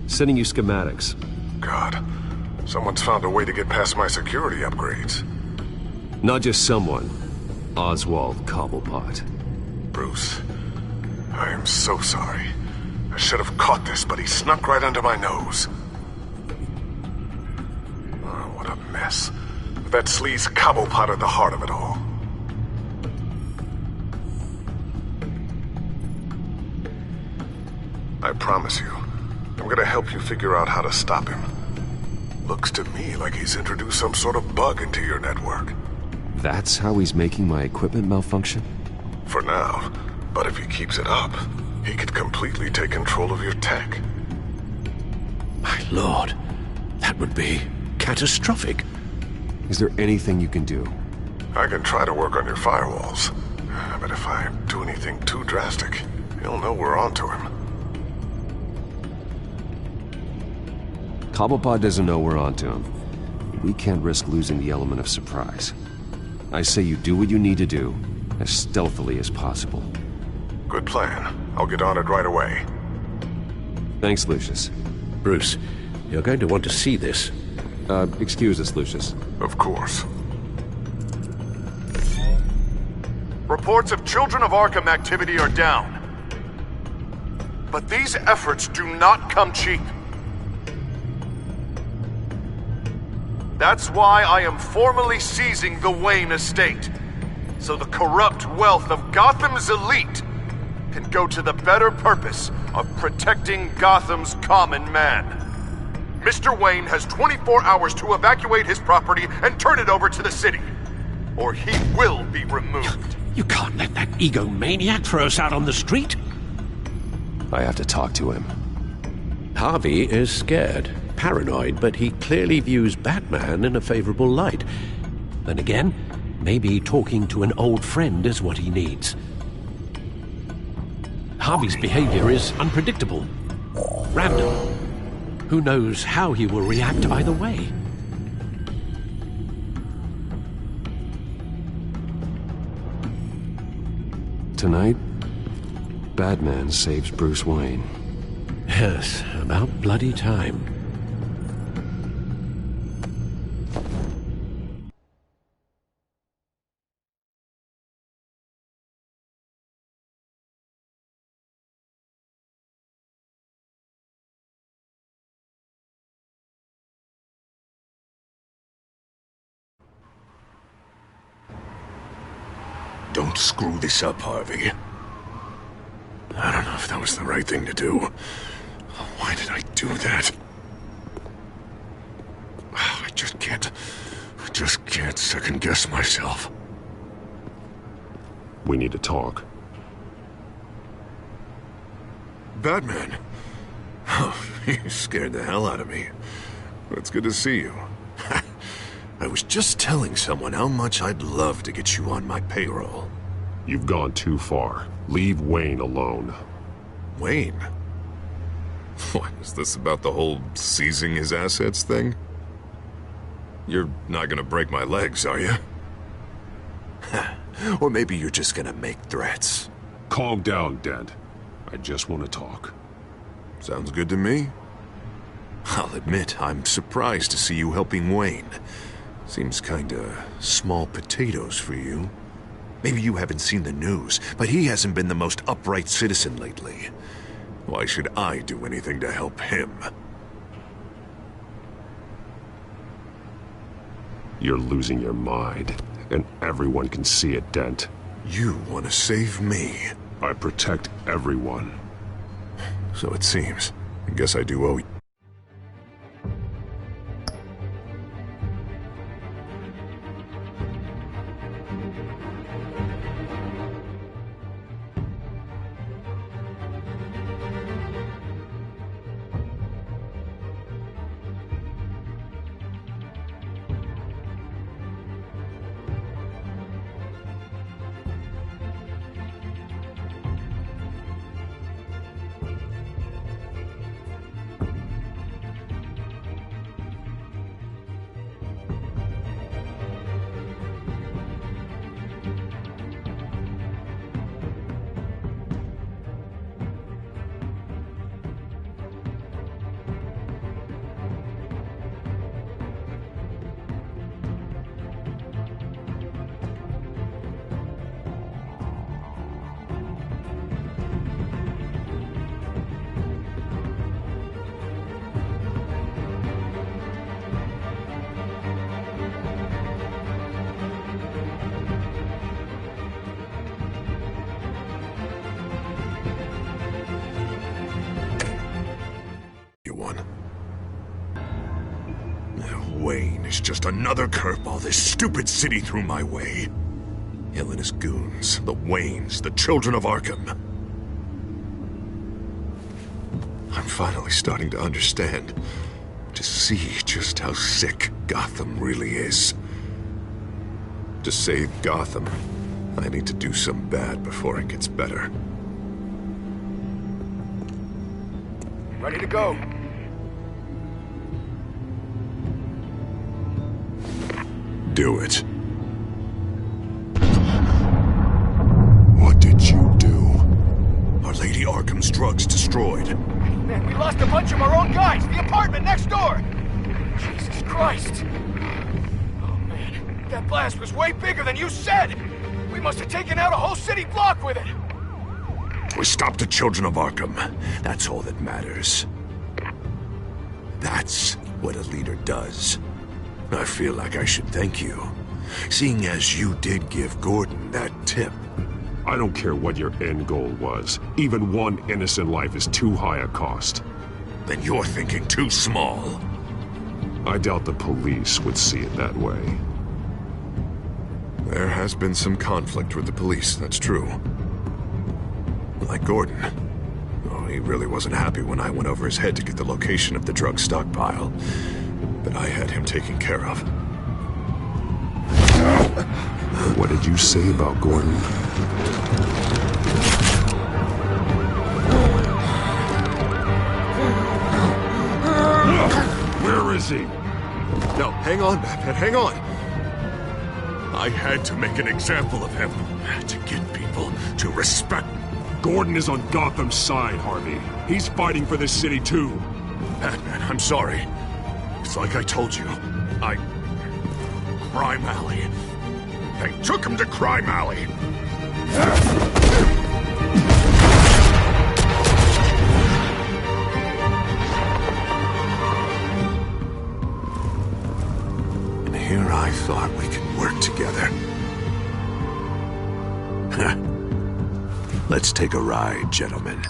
Sending you schematics. God, someone's found a way to get past my security upgrades. Not just someone. Oswald Cobblepot. Bruce, I am so sorry. I should have caught this, but he snuck right under my nose. Oh, what a mess. That sleaze Cobblepot at the heart of it all. I promise you, I'm gonna help you figure out how to stop him. Looks to me like he's introduced some sort of bug into your network. That's how he's making my equipment malfunction? For now, but if he keeps it up, he could completely take control of your tech. My lord, that would be catastrophic. Is there anything you can do? I can try to work on your firewalls, but if I do anything too drastic, he'll know we're onto him. Cobblepot doesn't know we're onto him. We can't risk losing the element of surprise. I say you do what you need to do, as stealthily as possible. Good plan. I'll get on it right away. Thanks, Lucius. Bruce, you're going to want to see this. Excuse us, Lucius. Of course. Reports of Children of Arkham activity are down. But these efforts do not come cheap. That's why I am formally seizing the Wayne estate, so the corrupt wealth of Gotham's elite can go to the better purpose of protecting Gotham's common man. Mr. Wayne has 24 hours to evacuate his property and turn it over to the city, or he will be removed. You can't let that egomaniac throw us out on the street. I have to talk to him. Harvey is scared, paranoid, but he clearly views Batman in a favorable light. Then again, maybe talking to an old friend is what he needs. Harvey's behavior is unpredictable, random. Who knows how he will react either way? Tonight, Batman saves Bruce Wayne. Yes, about bloody time. Don't screw this up, Harvey. I don't know if that was the right thing to do. Why did I do that? I just can't second-guess myself. We need to talk. Batman? Oh, you scared the hell out of me. It's good to see you. I was just telling someone how much I'd love to get you on my payroll. You've gone too far. Leave Wayne alone. Wayne? What, is this about the whole seizing his assets thing? You're not gonna break my legs, are you? Or maybe you're just gonna make threats. Calm down, Dent. I just want to talk. Sounds good to me. I'll admit, I'm surprised to see you helping Wayne. Seems kinda small potatoes for you. Maybe you haven't seen the news, but he hasn't been the most upright citizen lately. Why should I do anything to help him? You're losing your mind, and everyone can see it, Dent. You want to save me? I protect everyone. So it seems. I guess I do owe you. Wayne is just another curveball this stupid city threw my way. Hill and his goons, the Waynes, the Children of Arkham. I'm finally starting to understand, to see just how sick Gotham really is. To save Gotham, I need to do some bad before it gets better. Ready to go. do it? What did you do? Our Lady Arkham's drugs destroyed. Man, we lost a bunch of our own guys! The apartment next door! Jesus Christ! Oh man, that blast was way bigger than you said! We must have taken out a whole city block with it! We stopped the children of Arkham. That's all that matters. That's what a leader does. I feel like I should thank you, seeing as you did give Gordon that tip. I don't care what your end goal was. Even one innocent life is too high a cost. Then you're thinking too small. I doubt the police would see it that way. There has been some conflict with the police, that's true. Like Gordon. Oh, he really wasn't happy when I went over his head to get the location of the drug stockpile. But I had him taken care of. What did you say about Gordon? Where is he? No, hang on, Batman, hang on! I had to make an example of him to get people to respect. Gordon is on Gotham's side, Harvey. He's fighting for this city, too. Batman, I'm sorry. It's like I told you. Crime Alley. They took him to Crime Alley. And here I thought we could work together. Let's take a ride, gentlemen.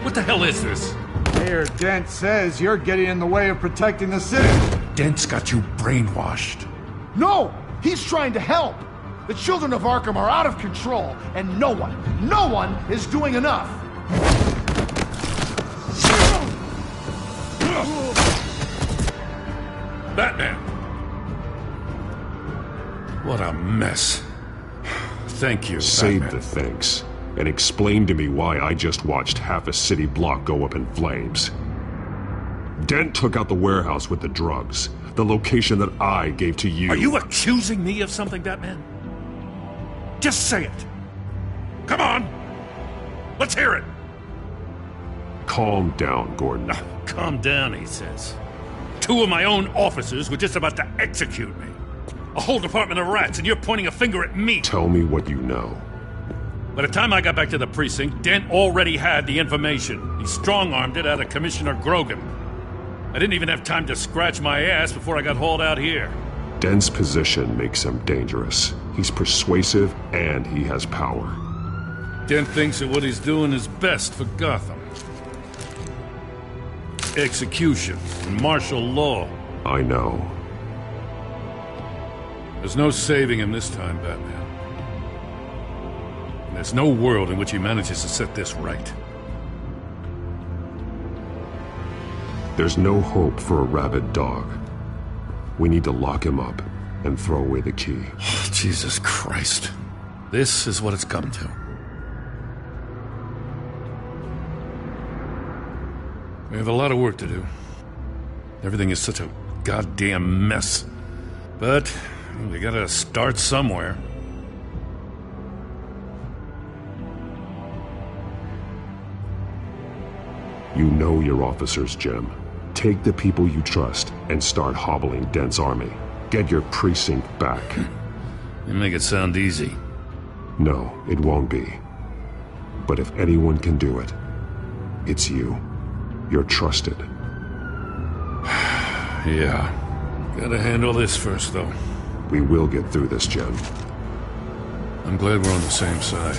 What the hell is this? Mayor Dent says you're getting in the way of protecting the city. Dent's got you brainwashed. No! He's trying to help! The children of Arkham are out of control, and no one is doing enough! Batman! What a mess. Thank you, Save Batman. the thanks, and explain to me why I just watched half a city block go up in flames. Dent took out the warehouse with the drugs, the location that I gave to you. Are you accusing me of something, Batman? Just say it. Come on! Let's hear it! Calm down, Gordon. Calm down, he says. 2 of my own officers were just about to execute me. A whole department of rats, and you're pointing a finger at me. Tell me what you know. By the time I got back to the precinct, Dent already had the information. He strong-armed it out of Commissioner Grogan. I didn't even have time to scratch my ass before I got hauled out here. Dent's position makes him dangerous. He's persuasive, and he has power. Dent thinks that what he's doing is best for Gotham. Execution and martial law. I know. There's no saving him this time, Batman. And there's no world in which he manages to set this right. There's no hope for a rabid dog. We need to lock him up and throw away the key. Oh, Jesus Christ. This is what it's come to. We have a lot of work to do. Everything is such a goddamn mess. But we gotta start somewhere. You know your officers, Jim. Take the people you trust and start hobbling Dent's army. Get your precinct back. You make it sound easy. No, it won't be. But if anyone can do it, it's you. You're trusted. Yeah. Gotta handle this first, though. We will get through this, Jim. I'm glad we're on the same side.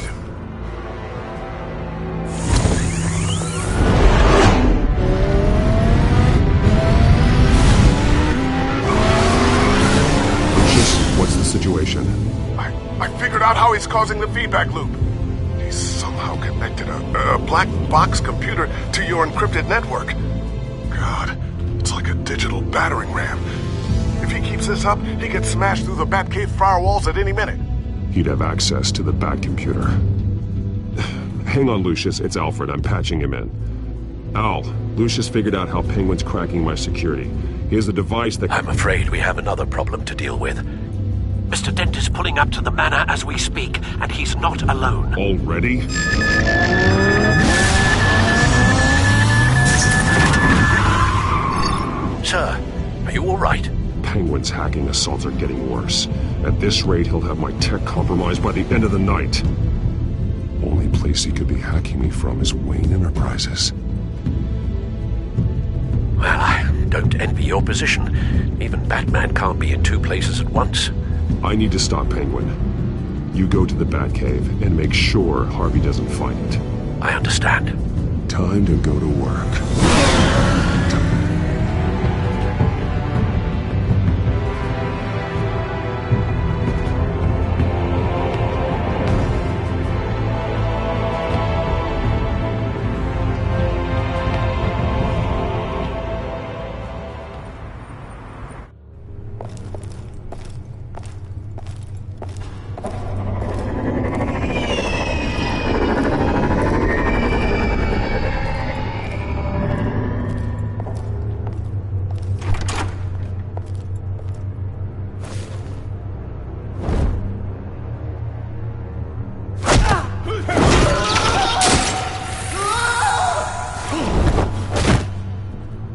What's the situation? I figured out how he's causing the feedback loop. He's somehow connected a black box computer to your encrypted network. God, It's like a digital battering ram. If he keeps this up, he could smash through the Batcave firewalls at any minute. He'd have access to the Bat computer. Hang on, Lucius. It's Alfred. I'm patching him in. Al, Lucius figured out how Penguin's cracking my security. He has a device that... I'm afraid we have another problem to deal with. Mr. Dent is pulling up to the manor as we speak, and he's not alone. Already? Sir, are you all right? Penguin's hacking assaults are getting worse. At this rate, he'll have my tech compromised by the end of the night. Only place he could be hacking me from is Wayne Enterprises. Well, I don't envy your position. Even Batman can't be in two places at once. I need to stop Penguin. You go to the Batcave and make sure Harvey doesn't find it. I understand. Time to go to work.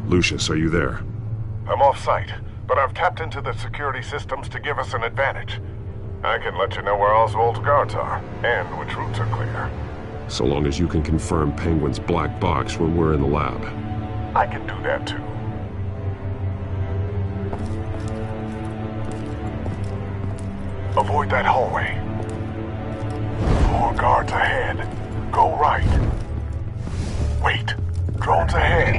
Lucius, are you there? I'm off-site, but I've tapped into the security systems to give us an advantage. I can let you know where Oswald's guards are, and which routes are clear. So long as you can confirm Penguin's black box when we're in the lab. I can do that too. Avoid that hallway. More guards ahead. Go right. Wait. Drones ahead.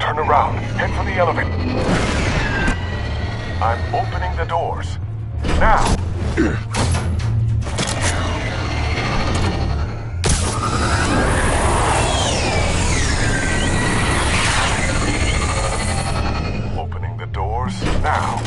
Turn around. Head for the elevator. I'm opening the doors. Now! Opening the doors now.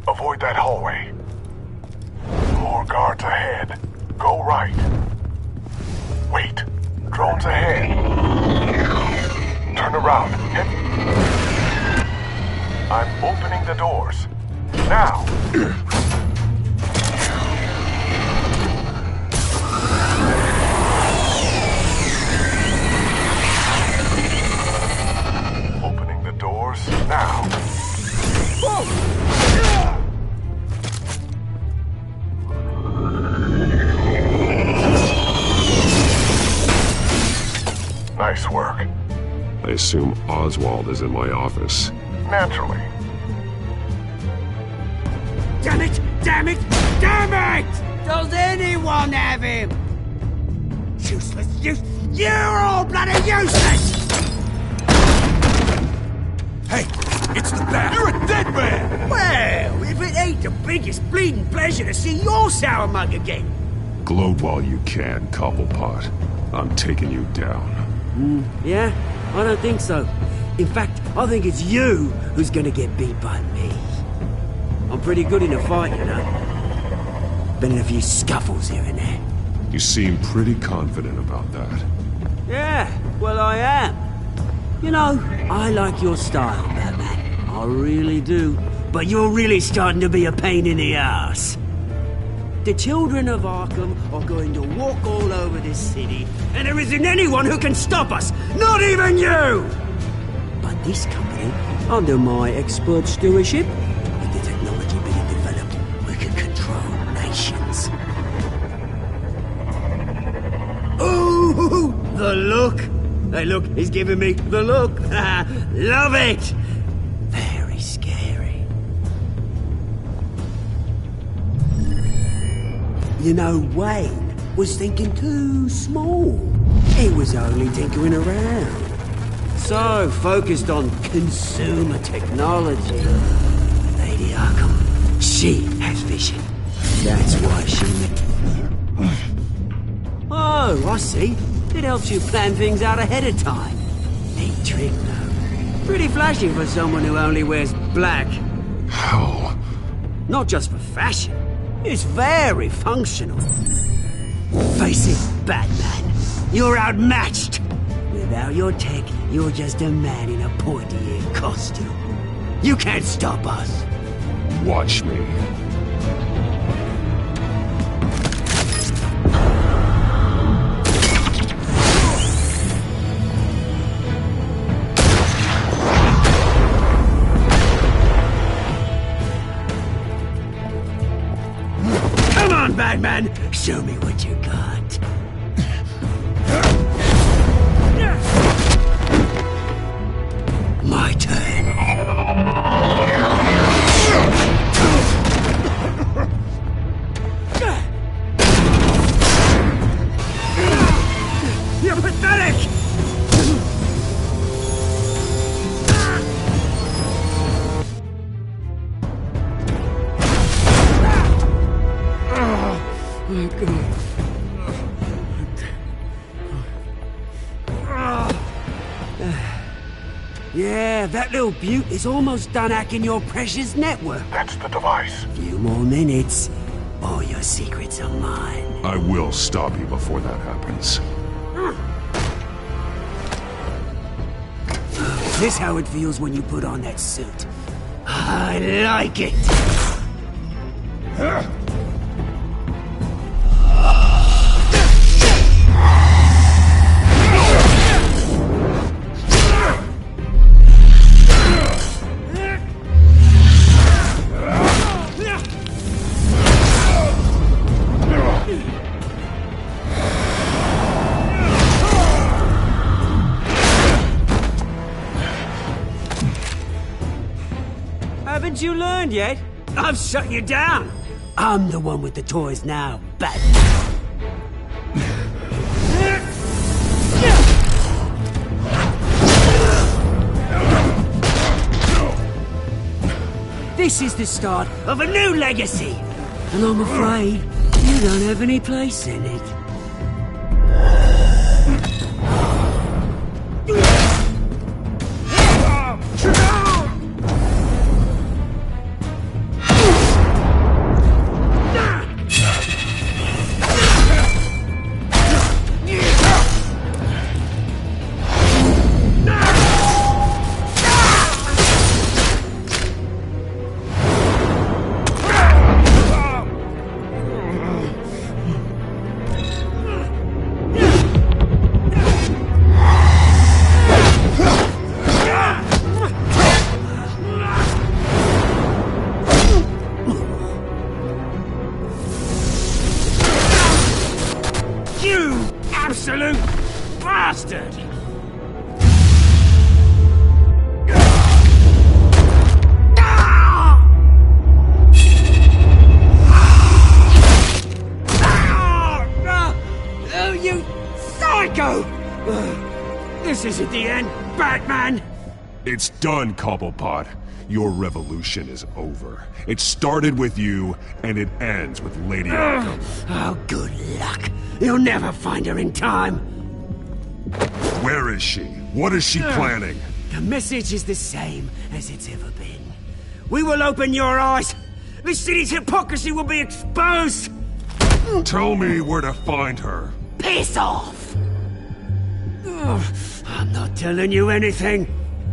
Avoid that hallway. More guards ahead. Go right. Wait. Drones ahead. Turn around. Head. I'm opening the doors. Now! Opening the doors now. Nice work. I assume Oswald is in my office. Naturally. Damn it! Damn it! Damn it! Does anyone have him? Useless! You're all bloody useless! Hey, it's the Bat. You're a dead man! Well, if it ain't the biggest bleeding pleasure to see your sour mug again. Gloat while you can, Cobblepot. I'm taking you down. Yeah? I don't think so. In fact, I think it's you who's gonna get beat by me. I'm pretty good in a fight, you know. Been in a few scuffles here and there. You seem pretty confident about that. Yeah, well I am. You know, I like your style, Batman. I really do. But you're really starting to be a pain in the ass. The children of Arkham are going to walk all over this city, and there isn't anyone who can stop us, not even you! But this company, under my expert stewardship, with the technology being developed, we can control nations. Ooh, the look! Hey, look, he's giving me the look. Love it! Very scary. You know, Wayne was thinking too small. He was only tinkering around. So focused on consumer technology. Lady Arkham, she has vision. That's why she... Oh, I see. It helps you plan things out ahead of time. Neat trick, though. Pretty flashy for someone who only wears black. How? Not just for fashion. It's very functional. Face it, Batman. You're outmatched. Without your tech, you're just a man in a pointy-eared costume. You can't stop us. Watch me. Come on, Batman! Show me what you got. My turn. You're pathetic! Oh, my God. Yeah, that little beaut is almost done hacking your precious network. That's the device. Few more minutes, all your secrets are mine. I will stop you before that happens. Is this how it feels when you put on that suit? I like it! Haven't you learned yet? I've shut you down. I'm the one with the toys now, Batman. This is the start of a new legacy, and I'm afraid you don't have any place in it. You absolute bastard! Oh, you psycho! This isn't the end, Batman! It's done, Cobblepot. Your revolution is over. It started with you, and it ends with Lady Arkham. Oh, good luck. You'll never find her in time. Where is she? What is she planning? The message is the same as it's ever been. We will open your eyes. The city's hypocrisy will be exposed. Tell me where to find her. Piss off! I'm not telling you anything.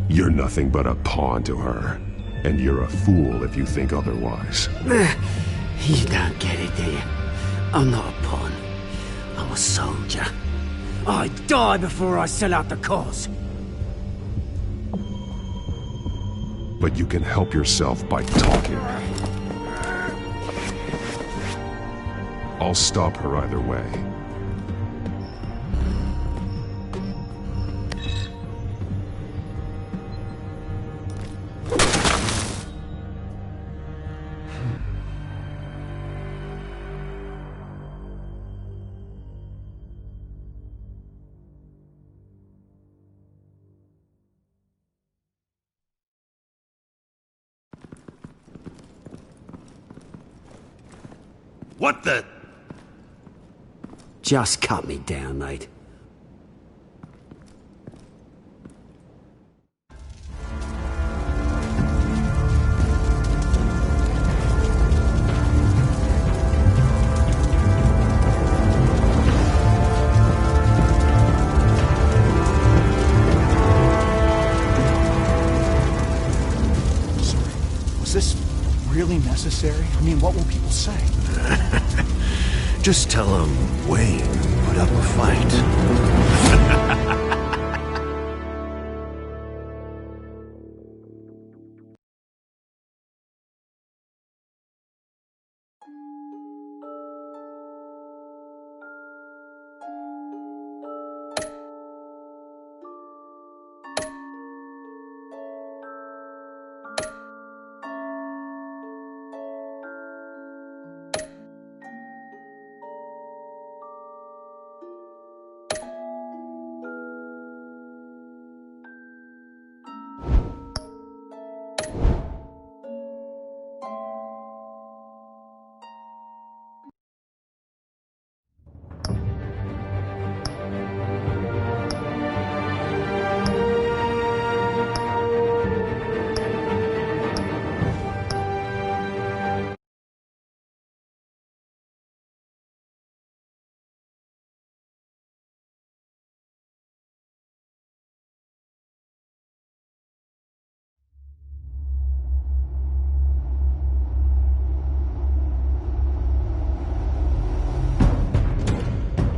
You're nothing but a pawn to her. And you're a fool if you think otherwise. You don't get it, do you? I'm not a pawn. I'm a soldier. I die before I sell out the cause. But you can help yourself by talking. I'll stop her either way. What the? Just cut me down, mate. Was this really necessary? I mean, what will people say? Just tell him Wayne put up a fight.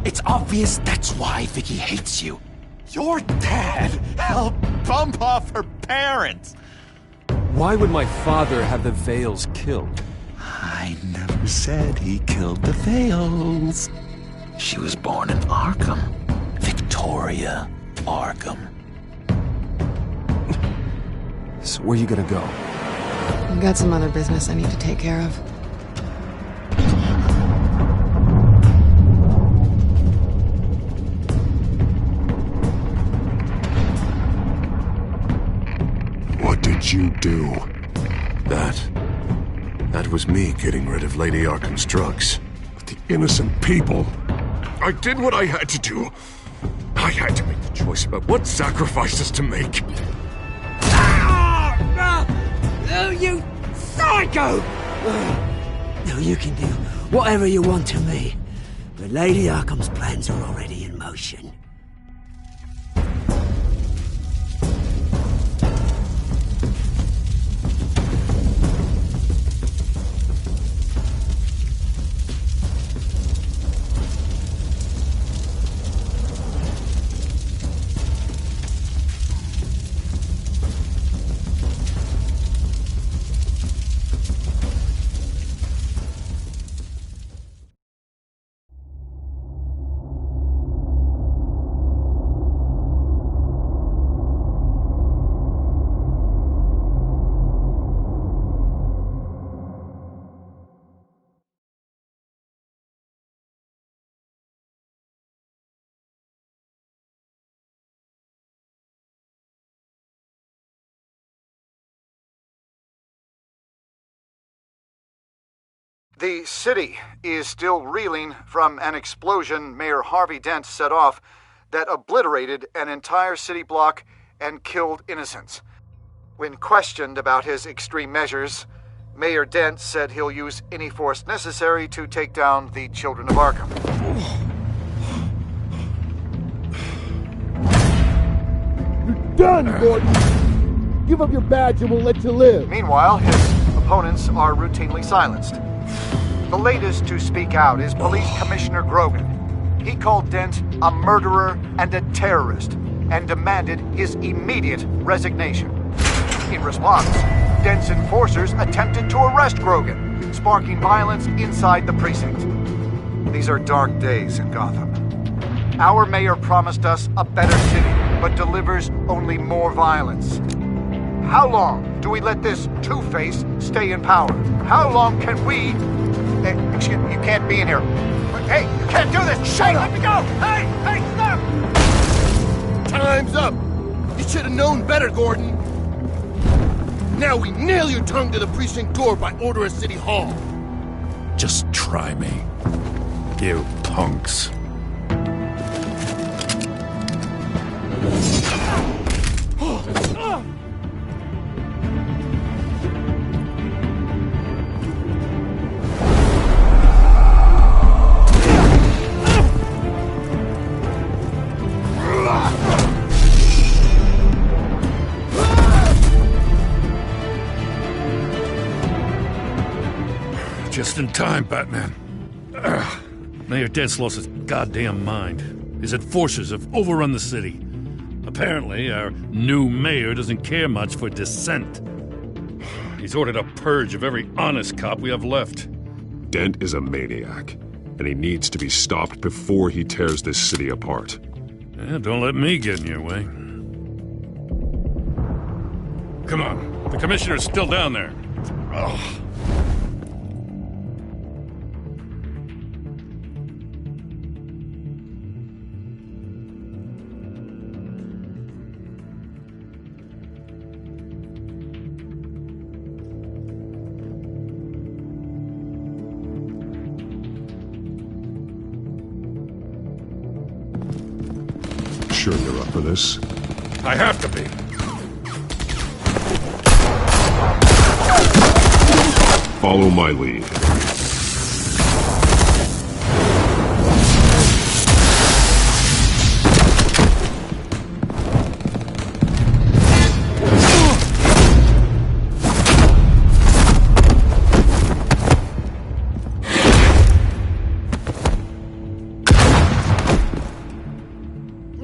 It's obvious that's why Vicky hates you. Your dad helped bump off her parents. Why would my father have the Vales killed? I never said he killed the Vales. She was born in Arkham. Victoria Arkham. So where you gonna go? I've got some other business I need to take care of. What did you do? That was me getting rid of Lady Arkham's drugs. But the innocent people. I did what I had to do. I had to make the choice about what sacrifices to make. Oh, you psycho! Now you can do whatever you want to me, but Lady Arkham's plans are already in motion. The city is still reeling from an explosion Mayor Harvey Dent set off that obliterated an entire city block and killed innocents. When questioned about his extreme measures, Mayor Dent said he'll use any force necessary to take down the Children of Arkham. You're done, Gordon! Give up your badge and we'll let you live. Meanwhile, his opponents are routinely silenced. The latest to speak out is Police Commissioner Grogan. He called Dent a murderer and a terrorist and demanded his immediate resignation. In response, Dent's enforcers attempted to arrest Grogan, sparking violence inside the precinct. These are dark days in Gotham. Our mayor promised us a better city, but delivers only more violence. How long do we let this Two-Face stay in power? How long can we... Excuse me, you can't be in here. Hey, you can't do this! Shut up! Let me go! Hey! Hey, stop! Time's up! You should have known better, Gordon. Now we nail your tongue to the precinct door by order of City Hall. Just try me. You punks. Just in time, Batman. Mayor Dent's lost his goddamn mind. His enforcers have overrun the city. Apparently, our new mayor doesn't care much for dissent. He's ordered a purge of every honest cop we have left. Dent is a maniac, and he needs to be stopped before he tears this city apart. Yeah, don't let me get in your way. Come on, the commissioner's still down there. Oh. Sure you're up for this? I have to be. Follow my lead.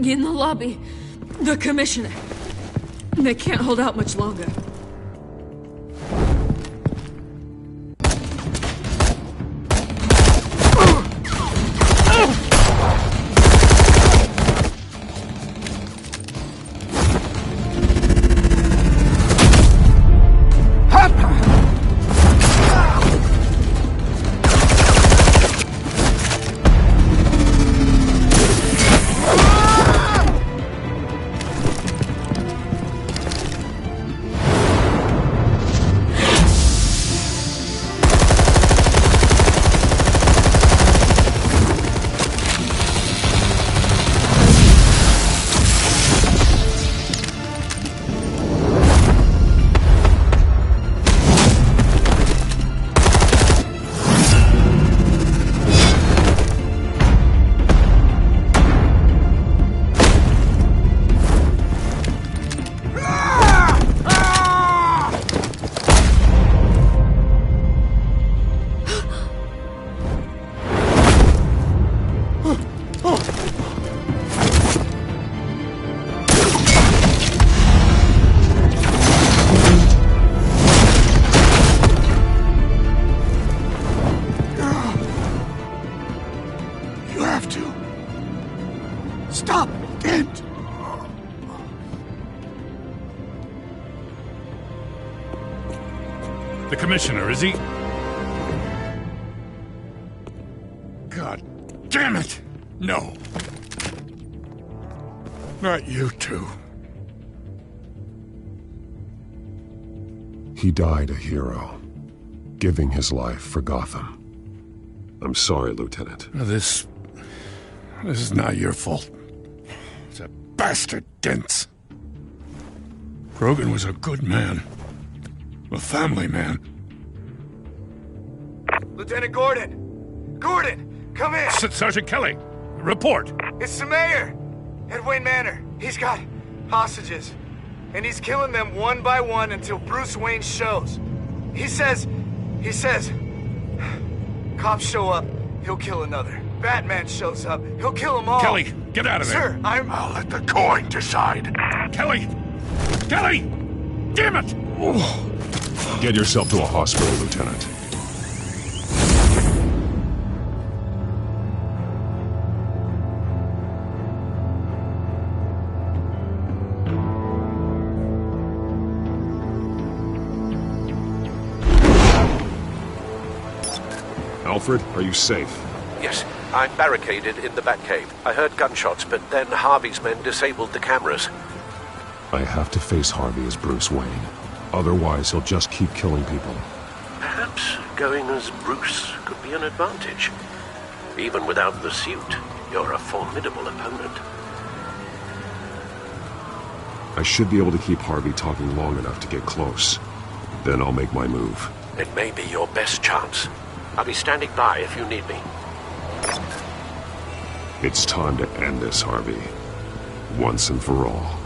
In the lobby, the commissioner. They can't hold out much longer. Stop! Dent! The commissioner, is he? God damn it! No. Not you two. He died a hero, giving his life for Gotham. I'm sorry, Lieutenant. This is not your fault. It's a bastard Dent's. Grogan was a good man. A family man. Lieutenant Gordon! Gordon, come in! Sergeant Kelly, report! It's the mayor! At Wayne Manor. He's got hostages. And he's killing them one by one until Bruce Wayne shows. He says... Cops show up, he'll kill another. Batman shows up, he'll kill them all. Kelly, get out of there! Sir, I'll let the coin decide. Kelly! Kelly! Damn it! Get yourself to a hospital, Lieutenant. Alfred, are you safe? Yes, I'm barricaded in the Batcave. I heard gunshots, but then Harvey's men disabled the cameras. I have to face Harvey as Bruce Wayne. Otherwise, he'll just keep killing people. Perhaps going as Bruce could be be an advantage. Even without the suit, you're a formidable opponent. I should be able to keep Harvey talking long enough to get close. Then I'll make my move. It may be your best chance. I'll be standing by if you need me. It's time to end this, Harvey. Once and for all.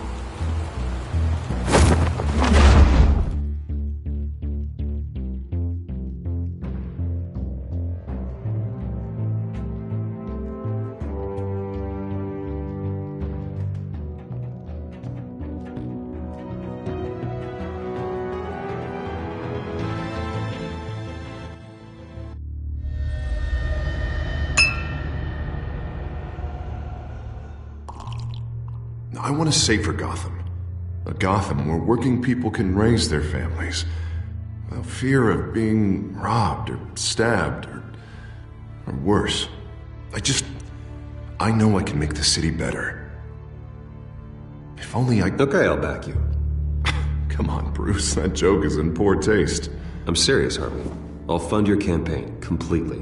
I want a safer Gotham. A Gotham where working people can raise their families without fear of being robbed or stabbed or worse. I know I can make the city better. If only I... Okay, I'll back you. Come on, Bruce. That joke is in poor taste. I'm serious, Harvey. I'll fund your campaign completely.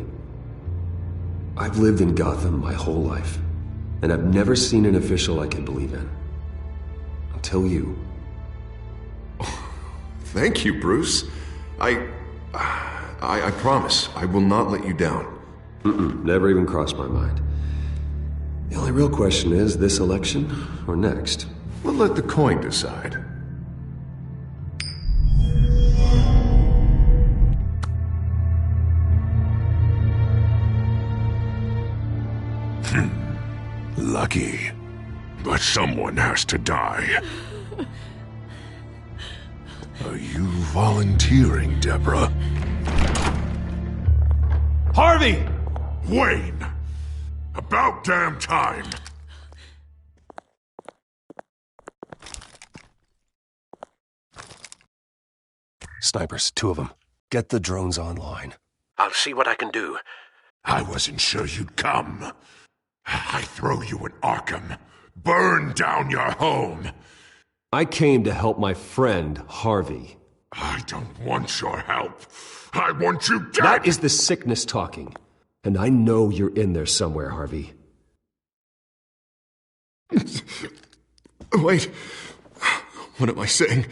I've lived in Gotham my whole life, and I've never seen an official I can believe in. Until you. Thank you, Bruce. I promise I will not let you down. Never even crossed my mind. The only real question is, this election or next? We'll let the coin decide. Lucky. But someone has to die. Are you volunteering, Deborah? Harvey! Wayne! About damn time! Snipers, 2 of them. Get the drones online. I'll see what I can do. I wasn't sure you'd come. I throw you in Arkham. Burn down your home. I came to help my friend, Harvey. I don't want your help. I want you dead! That is the sickness talking. And I know you're in there somewhere, Harvey. Wait. What am I saying?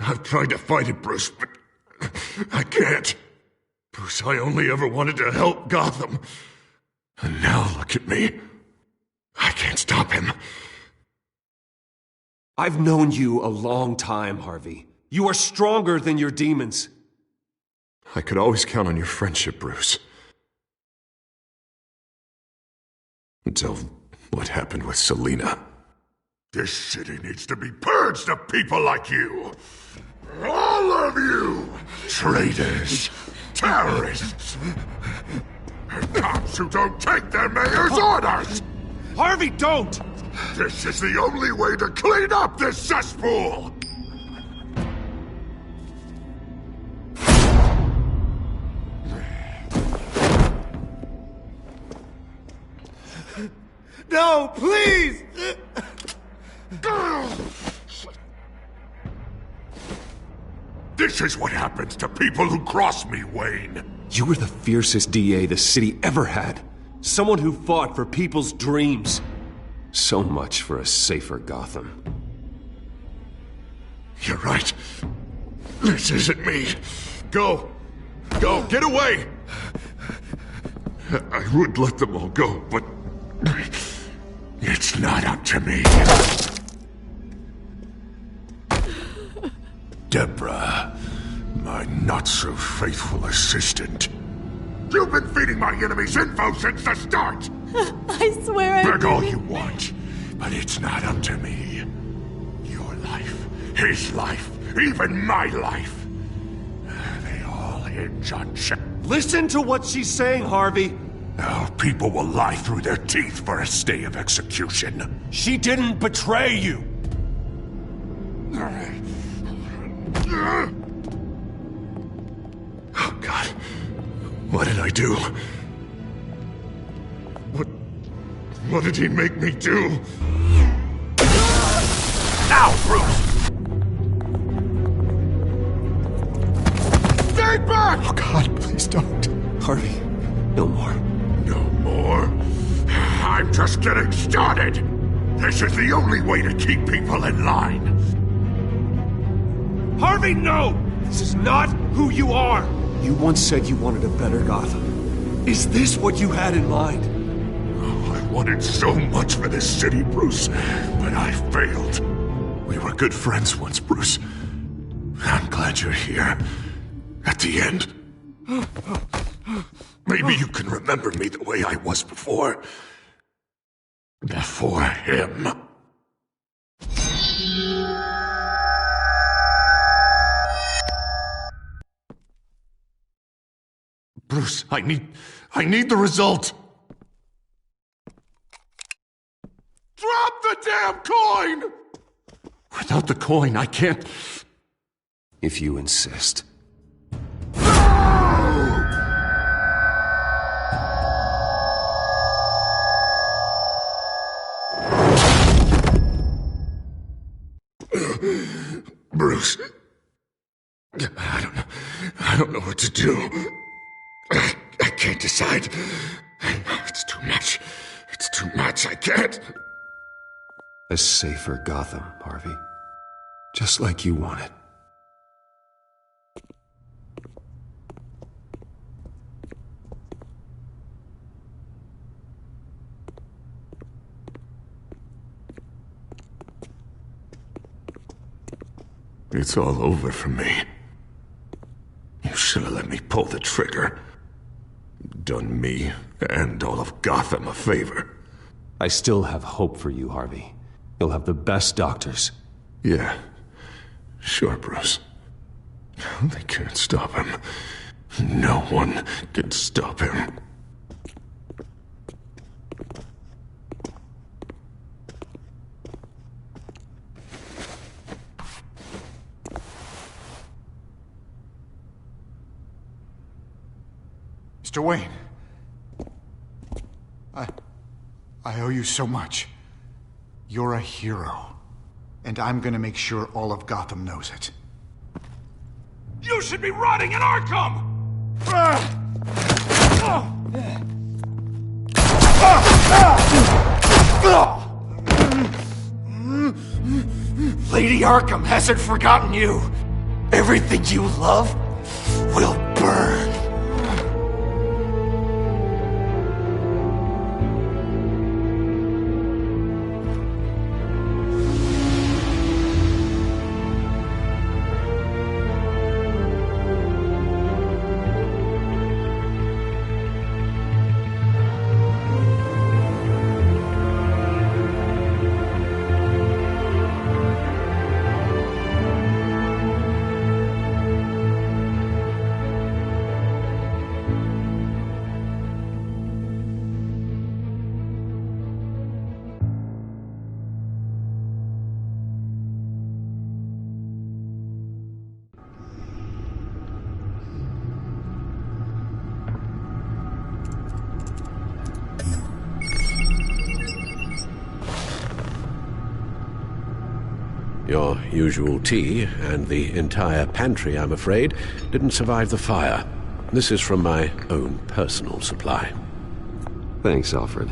I've tried to fight it, Bruce, but I can't. Bruce, I only ever wanted to help Gotham. And now look at me. I can't stop him. I've known you a long time, Harvey. You are stronger than your demons. I could always count on your friendship, Bruce. Until what happened with Selina. This city needs to be purged of people like you. All of you! Traitors, terrorists, and cops who don't take their mayor's orders! Harvey, don't! This is the only way to clean up this cesspool! No, please! This is what happens to people who cross me, Wayne. You were the fiercest DA the city ever had. Someone who fought for people's dreams. So much for a safer Gotham. You're right. This isn't me. Go. Go. Get away. I would let them all go, but it's not up to me. Deborah, my not-so-faithful assistant. You've been feeding my enemies info since the start! I swear I Beg all didn't. you want, but it's not up to me. Your life, his life, even my life. They all hinge on Listen to what she's saying, Harvey. Now people will lie through their teeth for a stay of execution. She didn't betray you. Oh, God. What did I do? What did he make me do? Now, Bruce! Stay back! Oh, God, please Please don't. Harvey, no more. No more? I'm just getting started. This is the only way to keep people in line. Harvey, no! This is not who you are! You once said you wanted a better Gotham. Is this what you had in mind? Oh, I wanted so much for this city, Bruce, but I failed. We were good friends once, Bruce. I'm glad you're here. At the end. Maybe you can remember me the way I was before. Before him. Bruce, I need the result. Drop the damn coin! Without the coin, I can't... If you insist. Bruce, I don't know what to do. I can't decide. It's too much. It's too much. I can't. A safer Gotham, Harvey. Just like you wanted. It's all over for me. You should have let me pull the trigger. Done me and all of Gotham a favor. I still have hope for you, Harvey. You'll have the best doctors. Yeah. Sure, Bruce. They can't stop him. No one can stop him. Mr. Wayne. I owe you so much. You're a hero. And I'm gonna make sure all of Gotham knows it. You should be rotting in Arkham! Lady Arkham hasn't forgotten you. Everything you love will burn. Your usual tea and the entire pantry, I'm afraid, didn't survive the fire. This is from my own personal supply. Thanks, Alfred.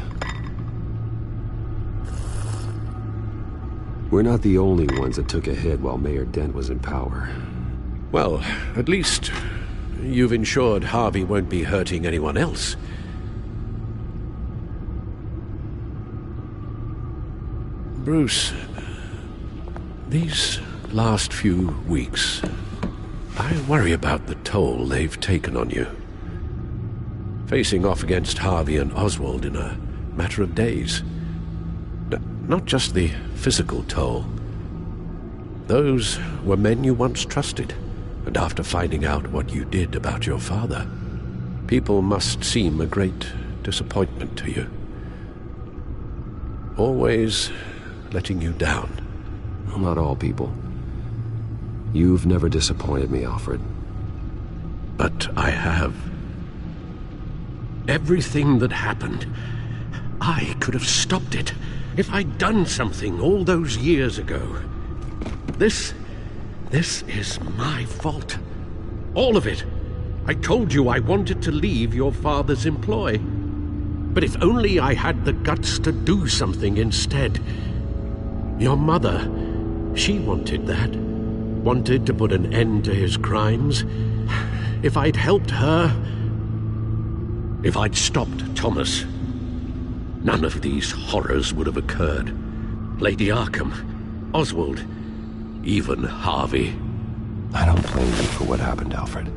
We're not the only ones that took a hit while Mayor Dent was in power. Well, at least you've ensured Harvey won't be hurting anyone else. Bruce, these last few weeks, I worry about the toll they've taken on you. Facing off against Harvey and Oswald in a matter of days. Not just the physical toll. Those were men you once trusted, and after finding out what you did about your father, people must seem a great disappointment to you. Always letting you down. Well, not all people. You've never disappointed me, Alfred. But I have. Everything that happened, I could have stopped it if I'd done something all those years ago. This is my fault. All of it. I told you I wanted to leave your father's employ. But if only I had the guts to do something instead. Your mother, she wanted that. Wanted to put an end to his crimes. If I'd helped her, if I'd stopped Thomas, none of these horrors would have occurred. Lady Arkham, Oswald, even Harvey. I don't blame you for what happened, Alfred.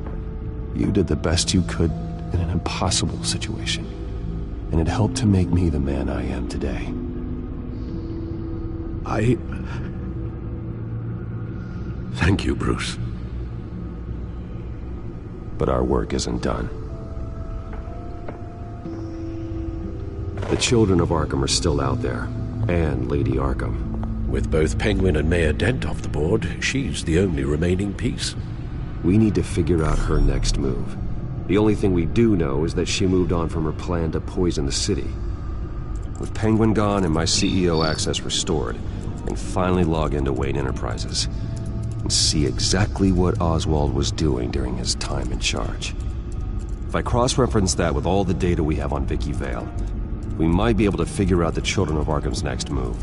You did the best you could in an impossible situation, and it helped to make me the man I am today. Thank you, Bruce. But our work isn't done. The children of Arkham are still out there, and Lady Arkham. With both Penguin and Mayor Dent off the board, she's the only remaining piece. We need to figure out her next move. The only thing we do know is that she moved on from her plan to poison the city. With Penguin gone and my CEO access restored, I can finally log into Wayne Enterprises and see exactly what Oswald was doing during his time in charge. If I cross-reference that with all the data we have on Vicky Vale, we might be able to figure out the Children of Arkham's next move.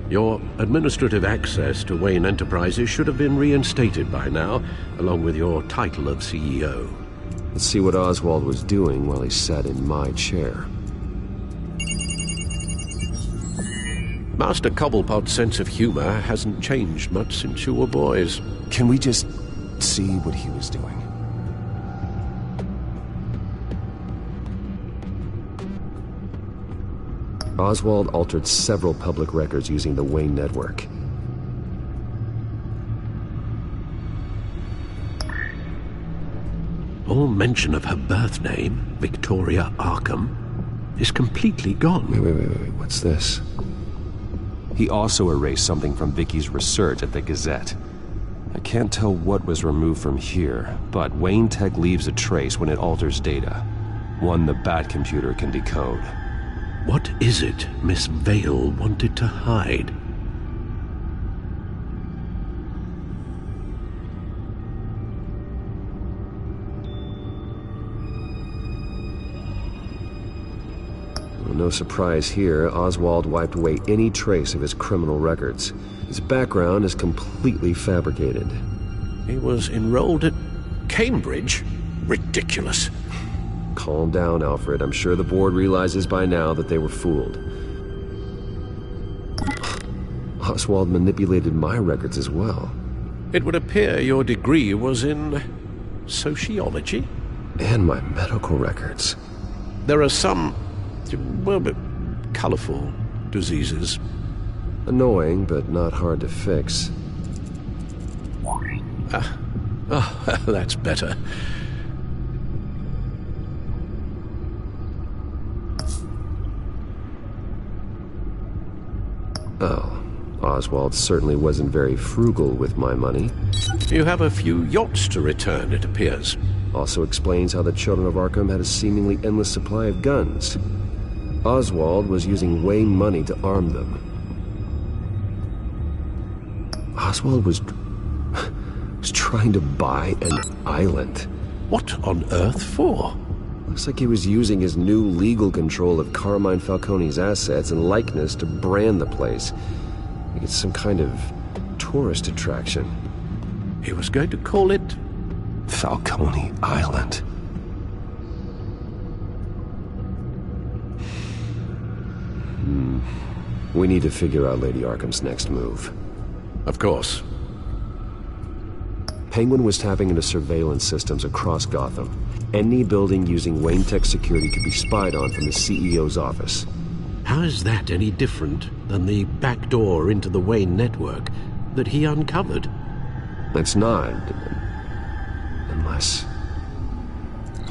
Your administrative access to Wayne Enterprises should have been reinstated by now, along with your title of CEO. Let's see what Oswald was doing while he sat in my chair. Master Cobblepot's sense of humor hasn't changed much since you were boys. Can we just see what he was doing? Oswald altered several public records using the Wayne network. All mention of her birth name, Victoria Arkham, is completely gone. Wait, what's this? He also erased something from Vicky's research at the Gazette. I can't tell what was removed from here, but Wayne Tech leaves a trace when it alters data. One the Bat computer can decode. What is it Miss Vale wanted to hide? Well, no surprise here, Oswald wiped away any trace of his criminal records. His background is completely fabricated. He was enrolled at Cambridge? Ridiculous. Calm down, Alfred. I'm sure the board realizes by now that they were fooled. Oswald manipulated my records as well. It would appear your degree was in sociology? And my medical records. There are some, well, colorful diseases. Annoying, but not hard to fix. That's better. Oh, Oswald certainly wasn't very frugal with my money. You have a few yachts to return, it appears. Also explains how the Children of Arkham had a seemingly endless supply of guns. Oswald was using Wayne money to arm them. Oswald was trying to buy an island. What on earth for? Looks like he was using his new legal control of Carmine Falcone's assets and likeness to brand the place. Like it's some kind of tourist attraction. He was going to call it Falcone Island. We need to figure out Lady Arkham's next move. Of course. Penguin was tapping into surveillance systems across Gotham. Any building using Wayne Tech security could be spied on from the CEO's office. How is that any different than the back door into the Wayne network that he uncovered? It's not. Unless...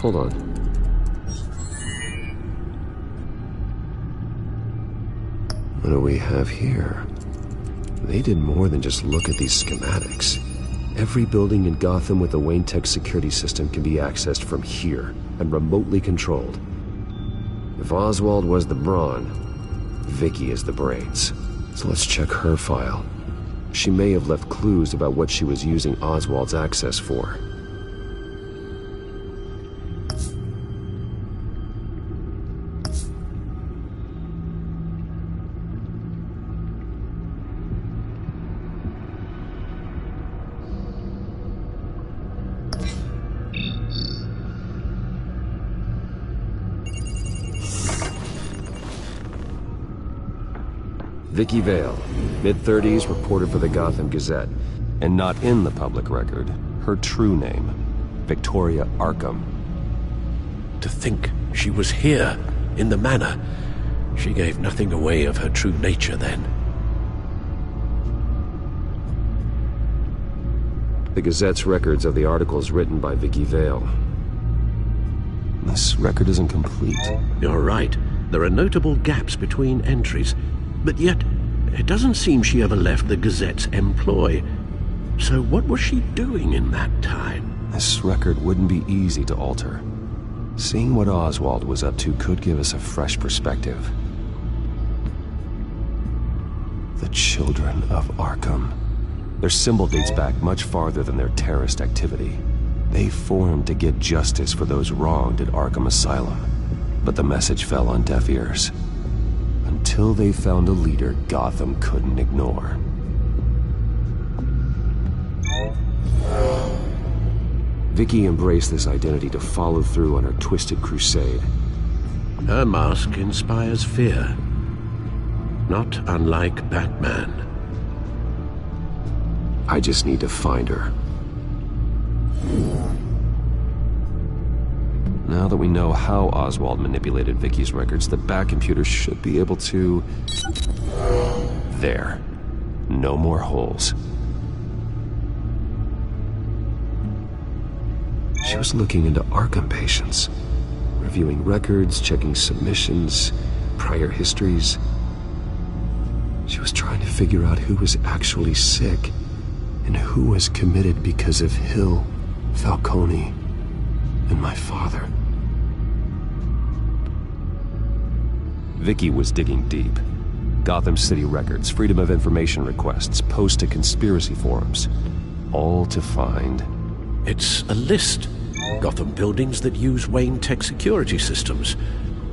Hold on. What do we have here? They did more than just look at these schematics. Every building in Gotham with a Wayne Tech security system can be accessed from here and remotely controlled. If Oswald was the brawn, Vicky is the brains. So let's check her file. She may have left clues about what she was using Oswald's access for. Vicky Vale, mid-30s, reporter for the Gotham Gazette, and not in the public record, her true name, Victoria Arkham. To think she was here, in the manor. She gave nothing away of her true nature then. The Gazette's records of the articles written by Vicky Vale. This record isn't complete. You're right. There are notable gaps between entries. But yet, it doesn't seem she ever left the Gazette's employ. So what was she doing in that time? This record wouldn't be easy to alter. Seeing what Oswald was up to could give us a fresh perspective. The Children of Arkham. Their symbol dates back much farther than their terrorist activity. They formed to get justice for those wronged at Arkham Asylum. But the message fell on deaf ears. Until they found a leader Gotham couldn't ignore. Vicky embraced this identity to follow through on her twisted crusade. Her mask inspires fear. Not unlike Batman. I just need to find her. Now that we know how Oswald manipulated Vicky's records, the Bat computer should be able to... There. No more holes. She was looking into Arkham patients, reviewing records, checking submissions, prior histories. She was trying to figure out who was actually sick and who was committed because of Hill, Falcone, and my father. Vicky was digging deep. Gotham City records, Freedom of Information requests, posts to conspiracy forums. All to find... It's a list. Gotham buildings that use Wayne Tech security systems.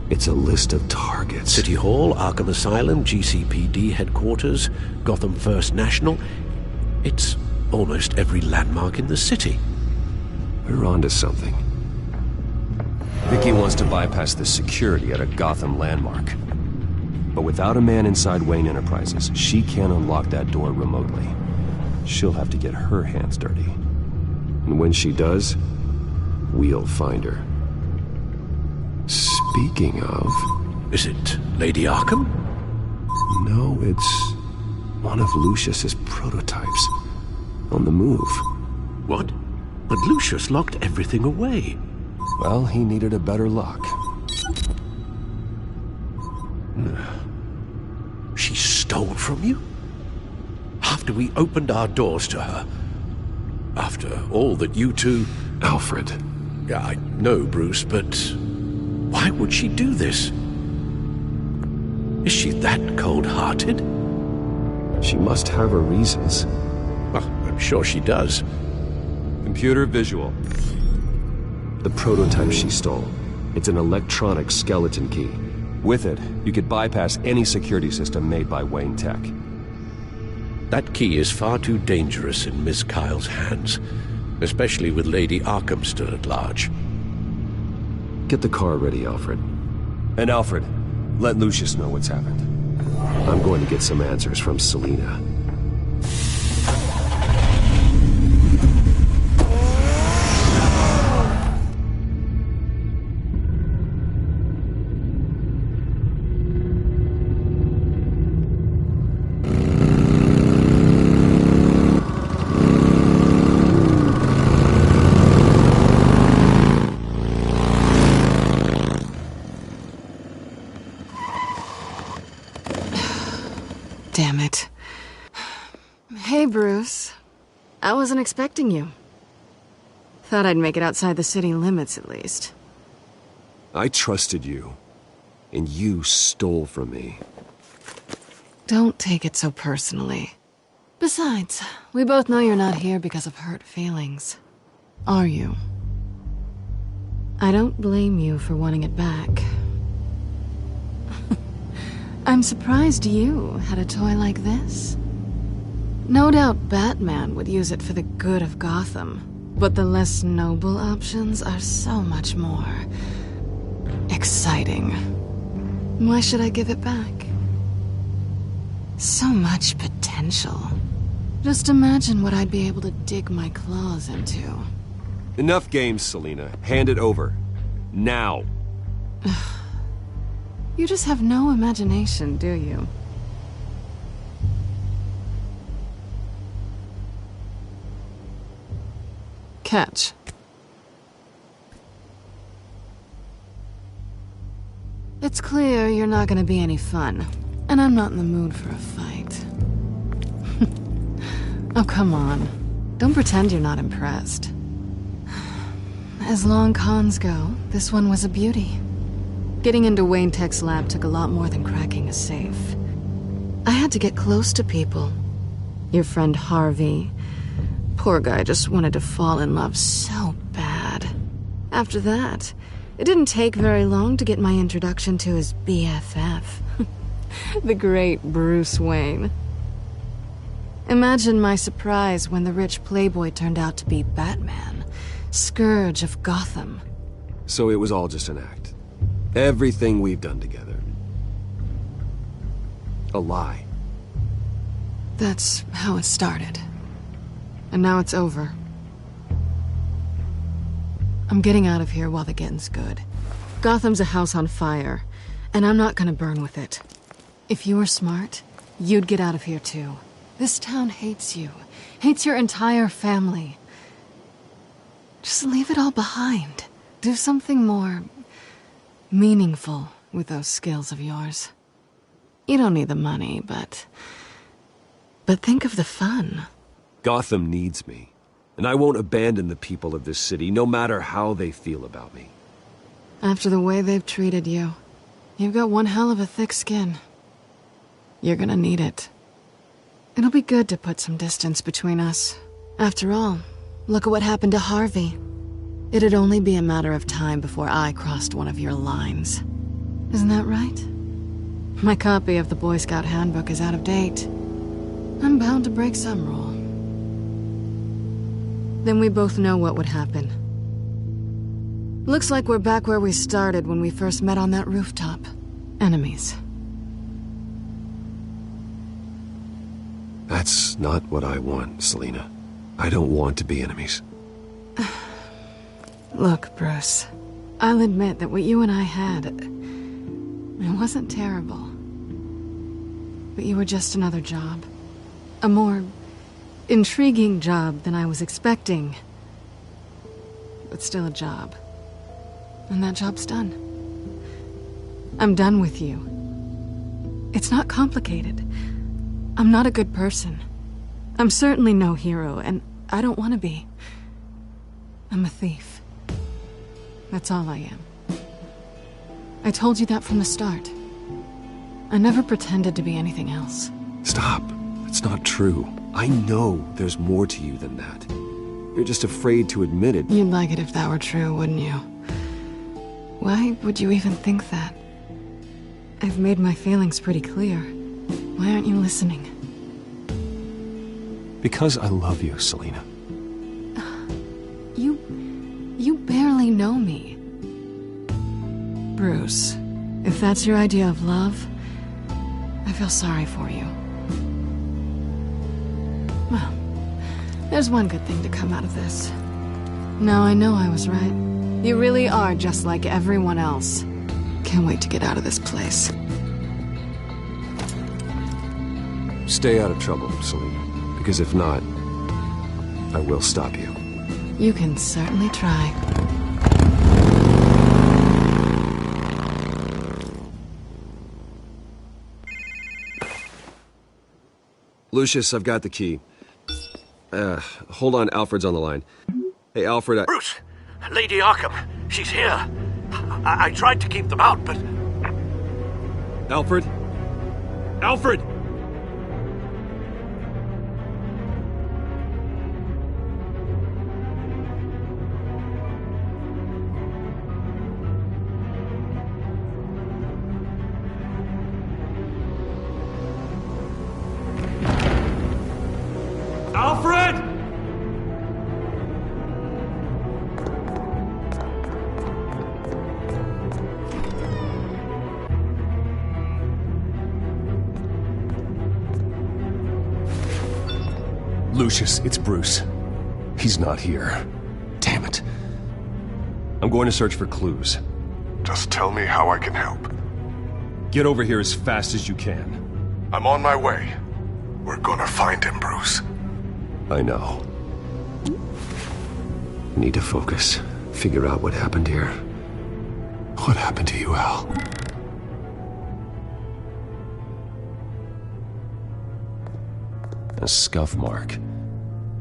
It's a list of targets. City Hall, Arkham Asylum, GCPD headquarters, Gotham First National. It's almost every landmark in the city. We're onto something. Vicky wants to bypass the security at a Gotham landmark. But without a man inside Wayne Enterprises, she can't unlock that door remotely. She'll have to get her hands dirty. And when she does, we'll find her. Speaking of... Is it Lady Arkham? No, it's one of Lucius's prototypes. On the move. What? But Lucius locked everything away. Well, he needed a better lock. She stole from you? After we opened our doors to her? After all that you two... Alfred. Yeah, I know, Bruce, but... why would she do this? Is she that cold-hearted? She must have her reasons. Well, I'm sure she does. Computer visual. The prototype she stole. It's an electronic skeleton key. With it, you could bypass any security system made by Wayne Tech. That key is far too dangerous in Miss Kyle's hands, especially with Lady Arkham still at large. Get the car ready, Alfred. And Alfred, let Lucius know what's happened. I'm going to get some answers from Selina. Damn it. Hey, Bruce. I wasn't expecting you. Thought I'd make it outside the city limits, at least. I trusted you, and you stole from me. Don't take it so personally. Besides, we both know you're not here because of hurt feelings. Are you? I don't blame you for wanting it back. I'm surprised you had a toy like this. No doubt Batman would use it for the good of Gotham, but the less noble options are so much more exciting. Why should I give it back? So much potential. Just imagine what I'd be able to dig my claws into. Enough games, Selina. Hand it over. Now. You just have no imagination, do you? Catch. It's clear you're not gonna be any fun, and I'm not in the mood for a fight. Oh, come on. Don't pretend you're not impressed. As long cons go, this one was a beauty. Getting into Wayne Tech's lab took a lot more than cracking a safe. I had to get close to people. Your friend Harvey. Poor guy just wanted to fall in love so bad. After that, it didn't take very long to get my introduction to his BFF. The great Bruce Wayne. Imagine my surprise when the rich playboy turned out to be Batman, Scourge of Gotham. So it was all just an act. Everything we've done together. A lie. That's how it started. And now it's over. I'm getting out of here while the getting's good. Gotham's a house on fire, and I'm not gonna burn with it. If you were smart, you'd get out of here too. This town hates you. Hates your entire family. Just leave it all behind. Do something more meaningful with those skills of yours. You don't need the money, but think of the fun. Gotham needs me, and I won't abandon the people of this city, no matter how they feel about me. After the way they've treated you, you've got one hell of a thick skin. You're gonna need it. It'll be good to put some distance between us. After all, look at what happened to Harvey. It'd only be a matter of time before I crossed one of your lines. Isn't that right? My copy of the Boy Scout Handbook is out of date. I'm bound to break some rule. Then we both know what would happen. Looks like we're back where we started when we first met on that rooftop. Enemies. That's not what I want, Selina. I don't want to be enemies. Look, Bruce. I'll admit that what you and I had, it wasn't terrible. But you were just another job. A more intriguing job than I was expecting. But still a job. And that job's done. I'm done with you. It's not complicated. I'm not a good person. I'm certainly no hero, and I don't want to be. I'm a thief. That's all I am. I told you that from the start. I never pretended to be anything else. Stop. It's not true. I know there's more to you than that. You're just afraid to admit it. You'd like it if that were true, wouldn't you? Why would you even think that? I've made my feelings pretty clear. Why aren't you listening? Because I love you, Selina. You barely know me. Bruce, if that's your idea of love, I feel sorry for you. Well, there's one good thing to come out of this. Now I know I was right. You really are just like everyone else. Can't wait to get out of this place. Stay out of trouble, Selina. Because if not, I will stop you. You can certainly try. Lucius, I've got the key. Hold on, Alfred's on the line. Hey, Alfred, Bruce! Lady Arkham, she's here. I tried to keep them out, but... Alfred? Alfred! Lucius, it's Bruce. He's not here. Damn it. I'm going to search for clues. Just tell me how I can help. Get over here as fast as you can. I'm on my way. We're gonna find him, Bruce. I know. Need to focus. Figure out what happened here. What happened to you, Al? A scuff mark.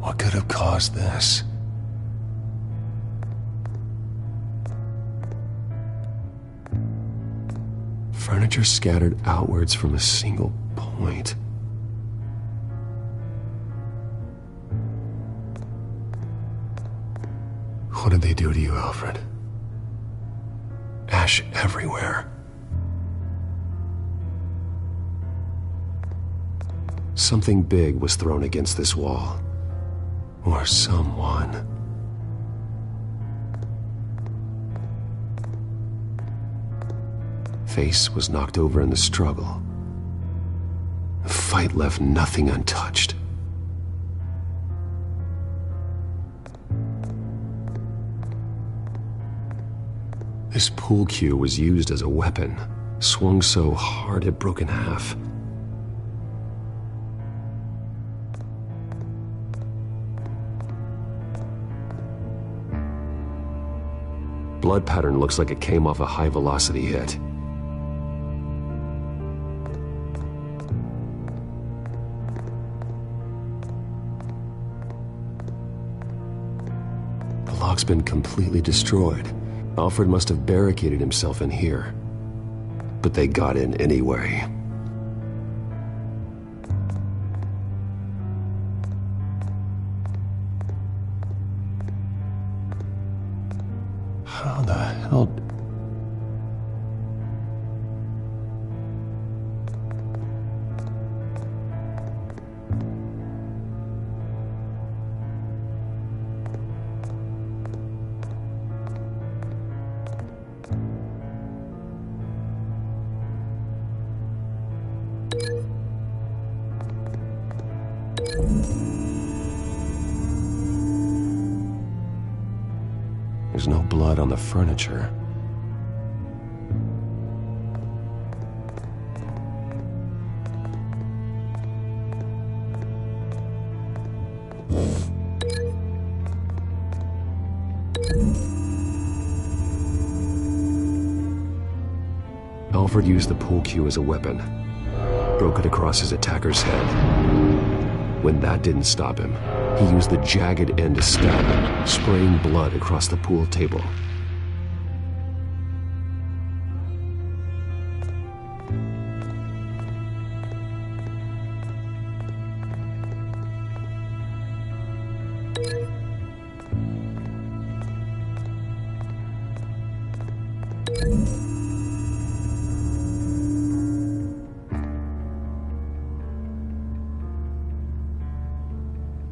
What could have caused this? Furniture scattered outwards from a single point. What did they do to you, Alfred? Ash everywhere. Something big was thrown against this wall. Or someone. Face was knocked over in the struggle. The fight left nothing untouched. This pool cue was used as a weapon, swung so hard it broke in half. Blood pattern looks like it came off a high-velocity hit. The lock's been completely destroyed. Alfred must have barricaded himself in here. But they got in anyway. How the hell... There's no blood on the furniture. Alfred used the pool cue as a weapon. Broke it across his attacker's head. When that didn't stop him, he used the jagged end to stab him, spraying blood across the pool table.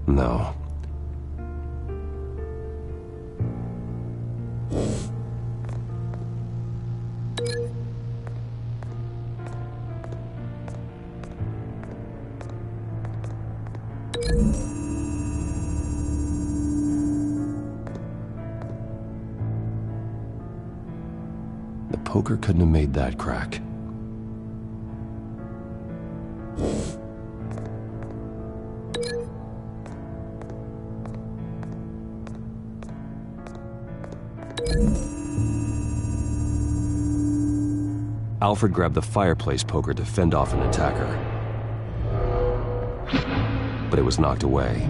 No. The poker couldn't have made that crack. Alfred grabbed the fireplace poker to fend off an attacker. But it was knocked away.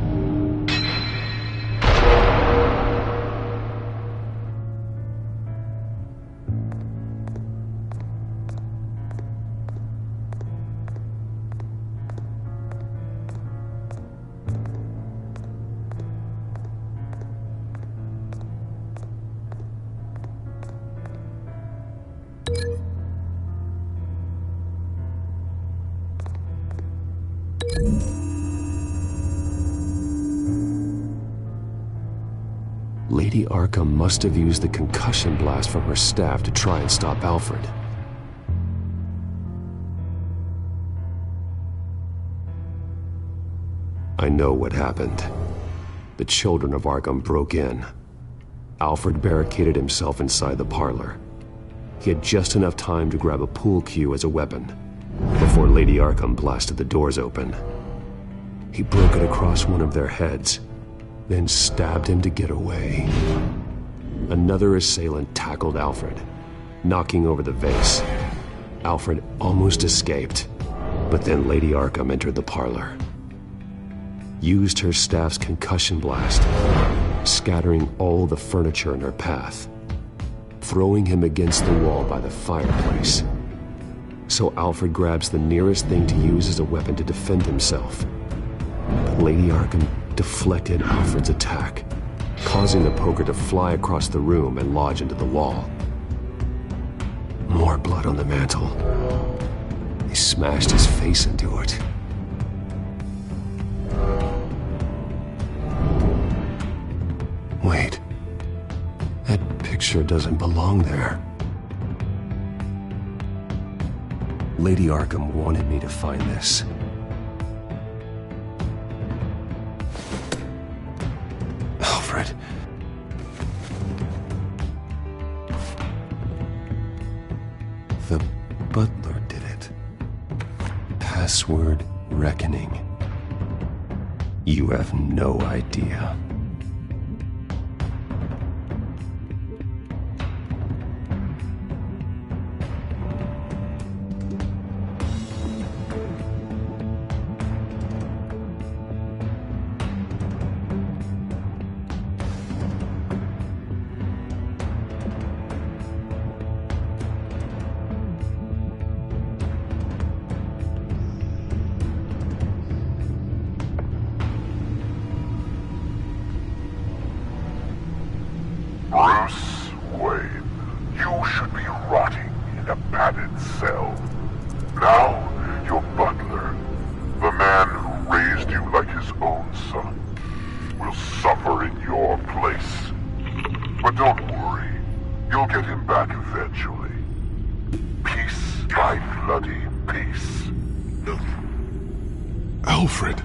Lady Arkham must have used the concussion blast from her staff to try and stop Alfred. I know what happened. The children of Arkham broke in. Alfred barricaded himself inside the parlor. He had just enough time to grab a pool cue as a weapon before Lady Arkham blasted the doors open. He broke it across one of their heads, then stabbed him to get away. Another assailant tackled Alfred, knocking over the vase. Alfred almost escaped, but then Lady Arkham entered the parlor, used her staff's concussion blast, scattering all the furniture in her path, throwing him against the wall by the fireplace. So Alfred grabs the nearest thing to use as a weapon to defend himself. But Lady Arkham deflected Alfred's attack, causing the poker to fly across the room and lodge into the wall. More blood on the mantle. He smashed his face into it. Wait. That picture doesn't belong there. Lady Arkham wanted me to find this. Alfred. The butler did it. Password reckoning. You have no idea. Bruce Wayne, you should be rotting in a padded cell. Now, your butler, the man who raised you like his own son, will suffer in your place. But don't worry, you'll get him back eventually. Piece by bloody piece. Alfred.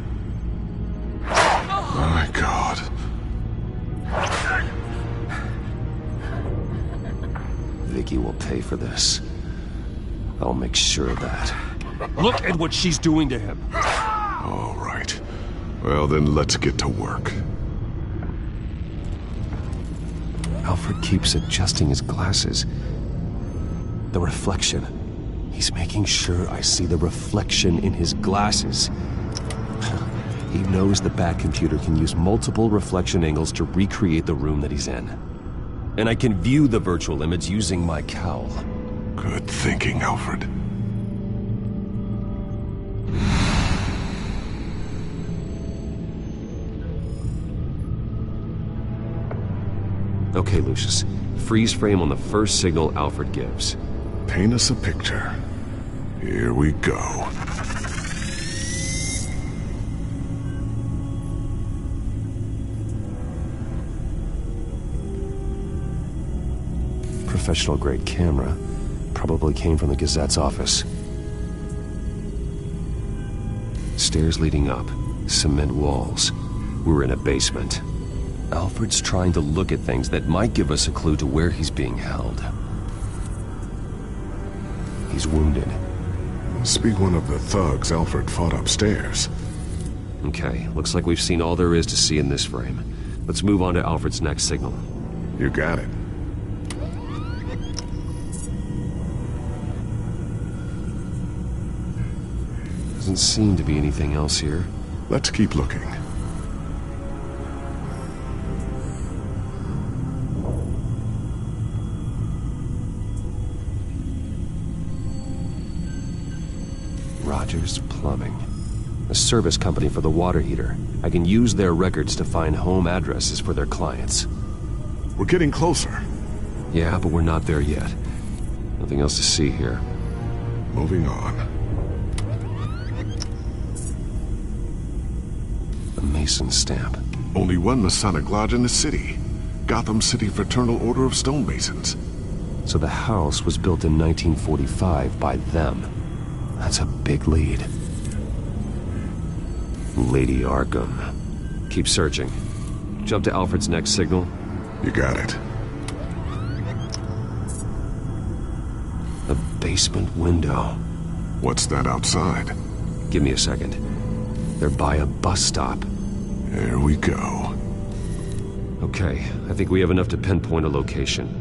My God. Vicky will pay for this. I'll make sure of that. Look at what she's doing to him. All right. Well, then let's get to work. Alfred keeps adjusting his glasses. The reflection. He's making sure I see the reflection in his glasses. He knows the Batcomputer can use multiple reflection angles to recreate the room that he's in. And I can view the virtual image using my cowl. Good thinking, Alfred. Okay, Lucius. Freeze frame on the first signal Alfred gives. Paint us a picture. Here we go. Professional-grade camera. Probably came from the Gazette's office. Stairs leading up. Cement walls. We're in a basement. Alfred's trying to look at things that might give us a clue to where he's being held. He's wounded. Must be one of the thugs Alfred fought upstairs. Okay, looks like we've seen all there is to see in this frame. Let's move on to Alfred's next signal. You got it. Doesn't seem to be anything else here. Let's keep looking. Rogers Plumbing. A service company for the water heater. I can use their records to find home addresses for their clients. We're getting closer. Yeah, but we're not there yet. Nothing else to see here. Moving on. A Mason stamp. Only one Masonic lodge in the city. Gotham City Fraternal Order of Stonemasons. So the house was built in 1945 by them. That's a big lead. Lady Arkham. Keep searching. Jump to Alfred's next signal. You got it. A basement window. What's that outside? Give me a second. They're by a bus stop. Here we go. Okay, I think we have enough to pinpoint a location.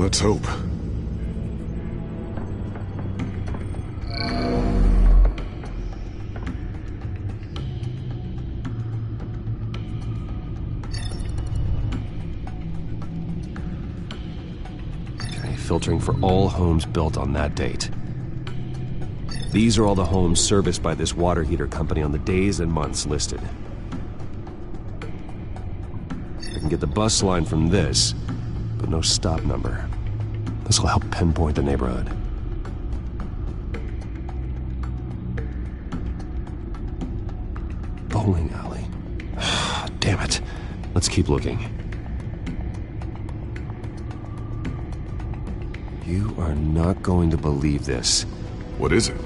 Let's hope. Okay, filtering for all homes built on that date. These are all the homes serviced by this water heater company on the days and months listed. I can get the bus line from this, but no stop number. This will help pinpoint the neighborhood. Bowling alley. Damn it. Let's keep looking. You are not going to believe this. What is it?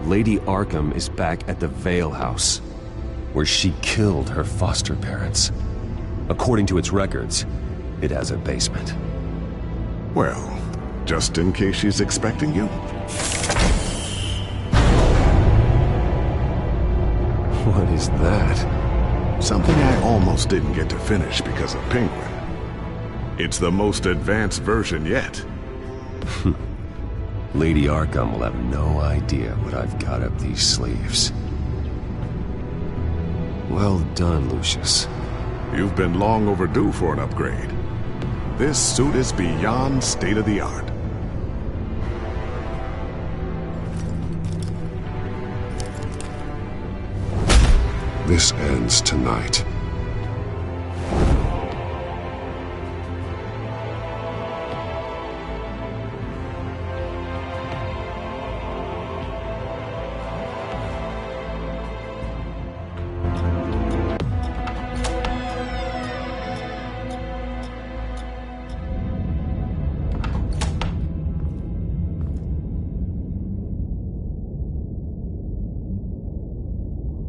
Lady Arkham is back at the Vale House, where she killed her foster parents. According to its records, it has a basement. Well, just in case she's expecting you? What is that? Something I almost didn't get to finish because of Penguin. It's the most advanced version yet. Lady Arkham will have no idea what I've got up these sleeves. Well done, Lucius. You've been long overdue for an upgrade. This suit is beyond state-of-the-art. This ends tonight.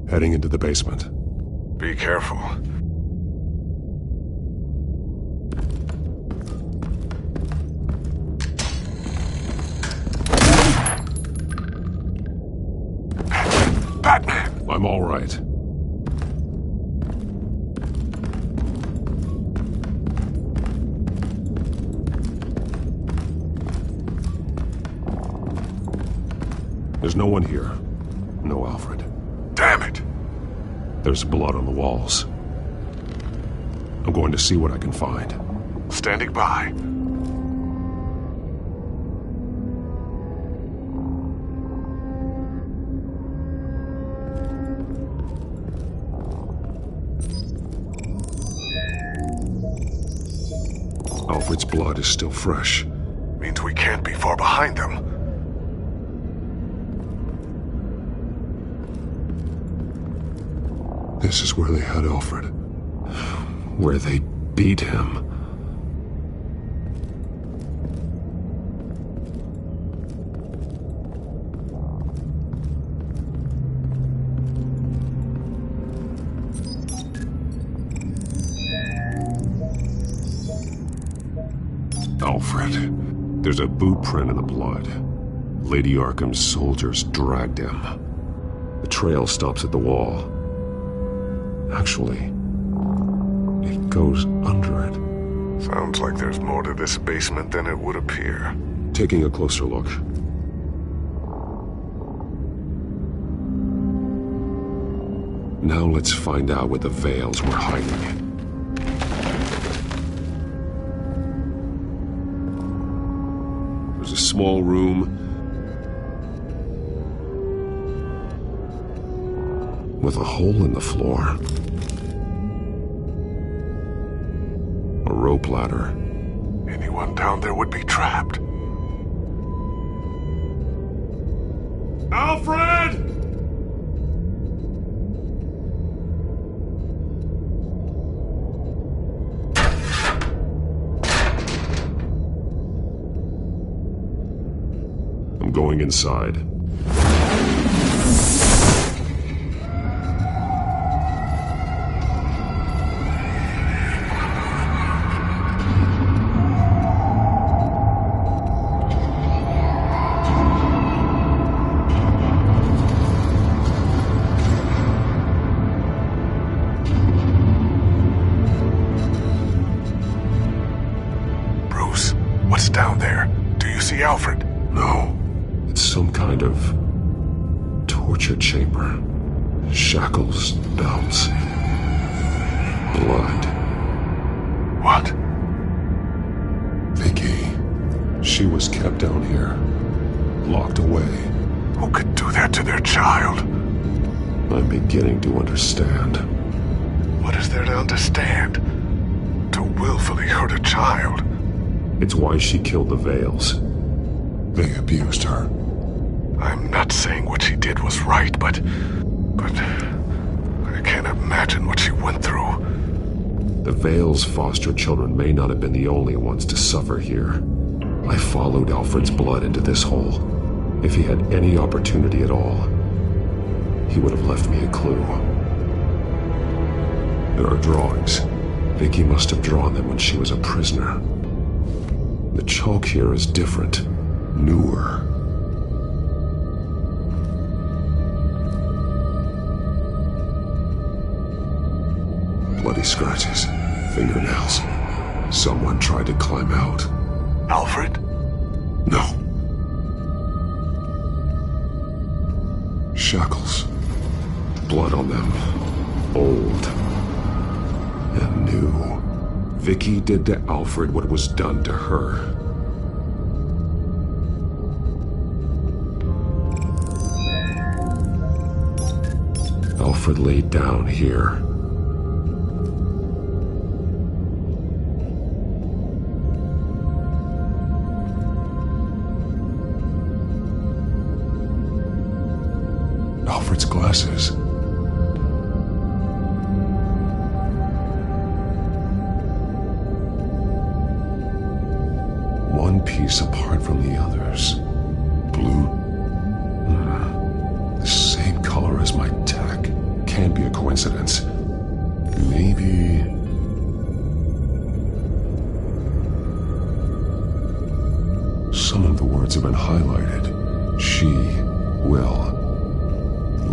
Heading into the basement. Be careful. Batman! I'm all right. There's no one here. No Alfred. Damn it! There's blood on the walls. I'm going to see what I can find. Standing by. Alfred's blood is still fresh. Means we can't be far behind them. This is where they had Alfred. Where they beat him. Alfred. There's a boot print in the blood. Lady Arkham's soldiers dragged him. The trail stops at the wall. Actually, it goes under it. Sounds like there's more to this basement than it would appear. Taking a closer look. Now let's find out what the Veils were hiding. There's a small room with a hole in the floor. A rope ladder. Anyone down there would be trapped. Alfred! I'm going inside. Some kind of torture chamber. Shackles, belts, blood. What? Vicky. She was kept down here, locked away. Who could do that to their child? I'm beginning to understand. What is there to understand? To willfully hurt a child? It's why she killed the Vales. They abused her. I'm not saying what she did was right, but I can't imagine what she went through. The Vales' foster children may not have been the only ones to suffer here. I followed Alfred's blood into this hole. If he had any opportunity at all, he would have left me a clue. There are drawings. Vicky must have drawn them when she was a prisoner. The chalk here is different, newer. Bloody scratches, fingernails. Someone tried to climb out. Alfred? No. Shackles. Blood on them. Old. And new. Vicky did to Alfred what was done to her. Alfred laid down here. Alfred's glasses. One piece apart from the others. Blue. The same color as my tech. Can't be a coincidence. Maybe... Some of the words have been highlighted. She will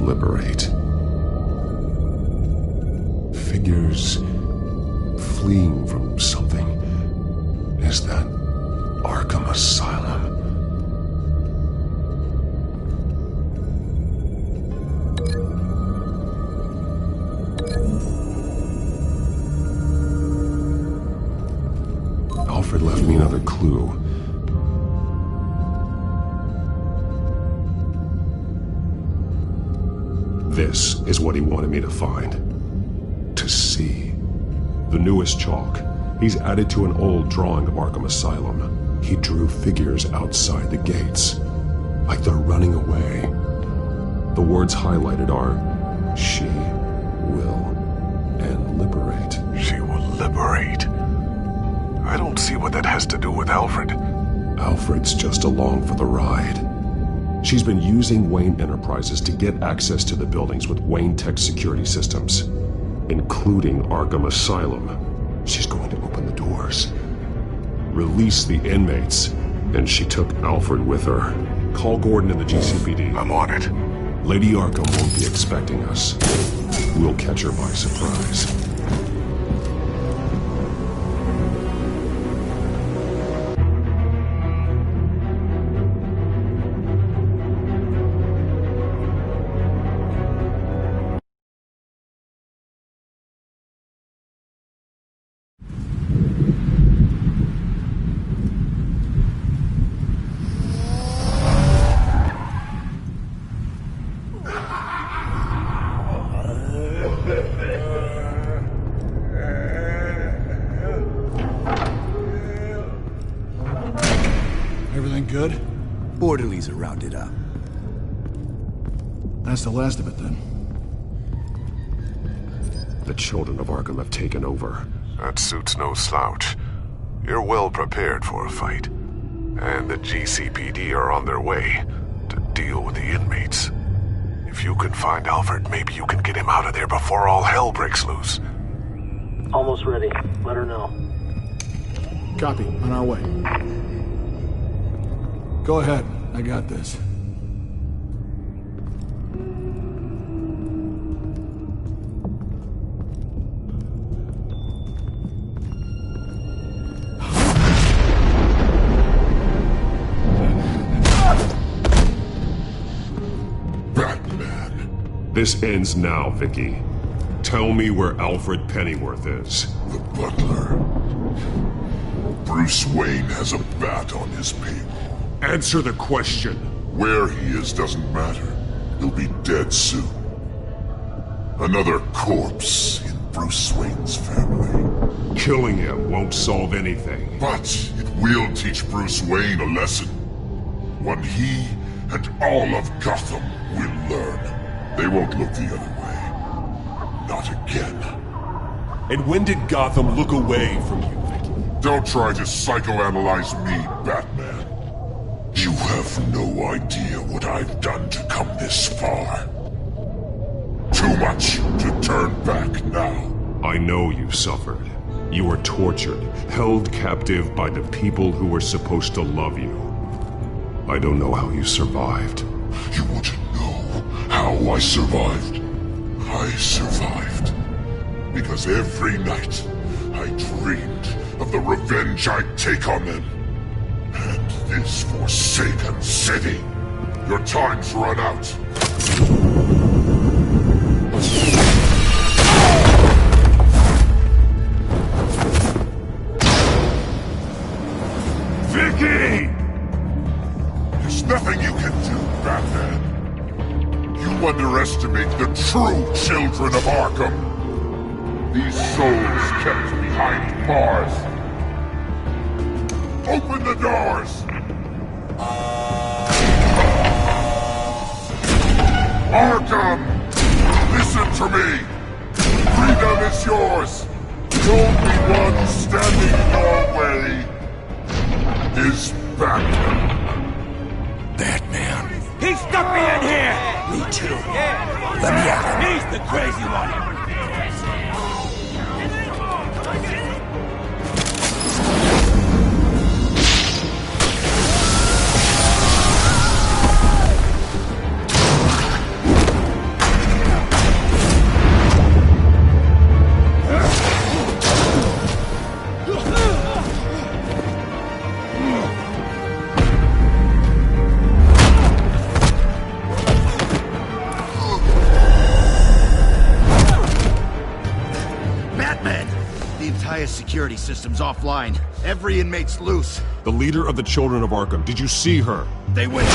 liberate. Figures fleeing from something. Is that Arkham Asylum? Alfred left me another clue. This is what he wanted me to find. To see. The newest chalk. He's added to an old drawing of Arkham Asylum. He drew figures outside the gates. Like they're running away. The words highlighted are, she will, and liberate. She will liberate? I don't see what that has to do with Alfred. Alfred's just along for the ride. She's been using Wayne Enterprises to get access to the buildings with Wayne Tech security systems, including Arkham Asylum. She's going to open the doors, release the inmates, and she took Alfred with her. Call Gordon in the GCPD. I'm on it. Lady Arkham won't be expecting us. We'll catch her by surprise. Good? Orderlies are rounded up. That's the last of it, then. The children of Arkham have taken over. That suit's no slouch. You're well prepared for a fight. And the GCPD are on their way to deal with the inmates. If you can find Alfred, maybe you can get him out of there before all hell breaks loose. Almost ready. Let her know. Copy. On our way. Go ahead. I got this. Batman. This ends now, Vicky. Tell me where Alfred Pennyworth is. The butler. Bruce Wayne has a bat on his payroll. Answer the question. Where he is doesn't matter. He'll be dead soon. Another corpse in Bruce Wayne's family. Killing him won't solve anything. But it will teach Bruce Wayne a lesson. One he and all of Gotham will learn. They won't look the other way. Not again. And when did Gotham look away from you, Vicky? Don't try to psychoanalyze me, Batman. You have no idea what I've done to come this far. Too much to turn back now. I know you suffered. You were tortured, held captive by the people who were supposed to love you. I don't know how you survived. You want to know how I survived? I survived because every night I dreamed of the revenge I'd take on them. And this forsaken city. Your time's run out. Vicky! There's nothing you can do, Batman. You underestimate the true children of Arkham. These souls kept behind bars. Open the doors! Arkham! Listen to me! Freedom is yours! The only one standing in your way is Batman. Batman. He stuck me in here! Me too. Let me out. He's the crazy one! Security system's offline. Every inmate's loose. The leader of the Children of Arkham. Did you see her? They went...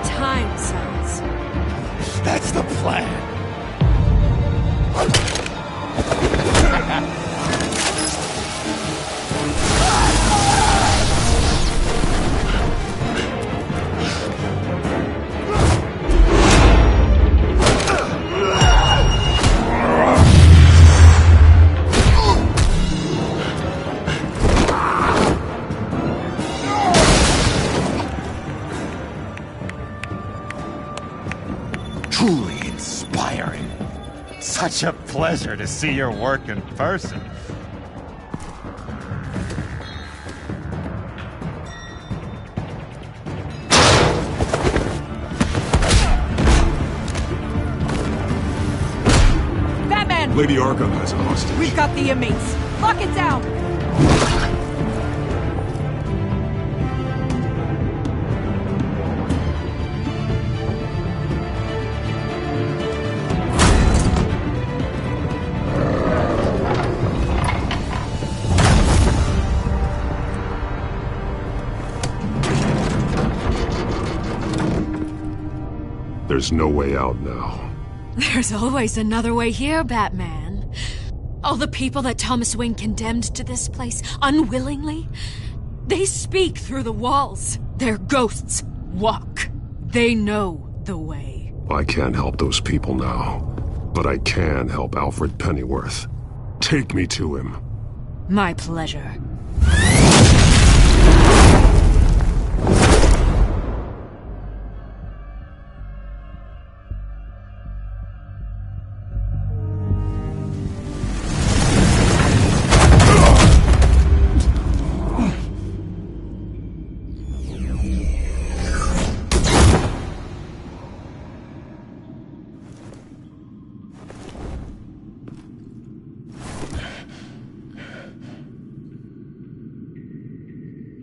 time cells. That's the plan. Truly inspiring. Such a pleasure to see your work in person. Batman! Lady Arkham has a hostage. We've got the inmates. Lock it down! There's no way out now. There's always another way here, Batman. All the people that Thomas Wayne condemned to this place unwillingly, they speak through the walls. Their ghosts walk. They know the way. I can't help those people now, but I can help Alfred Pennyworth. Take me to him. My pleasure.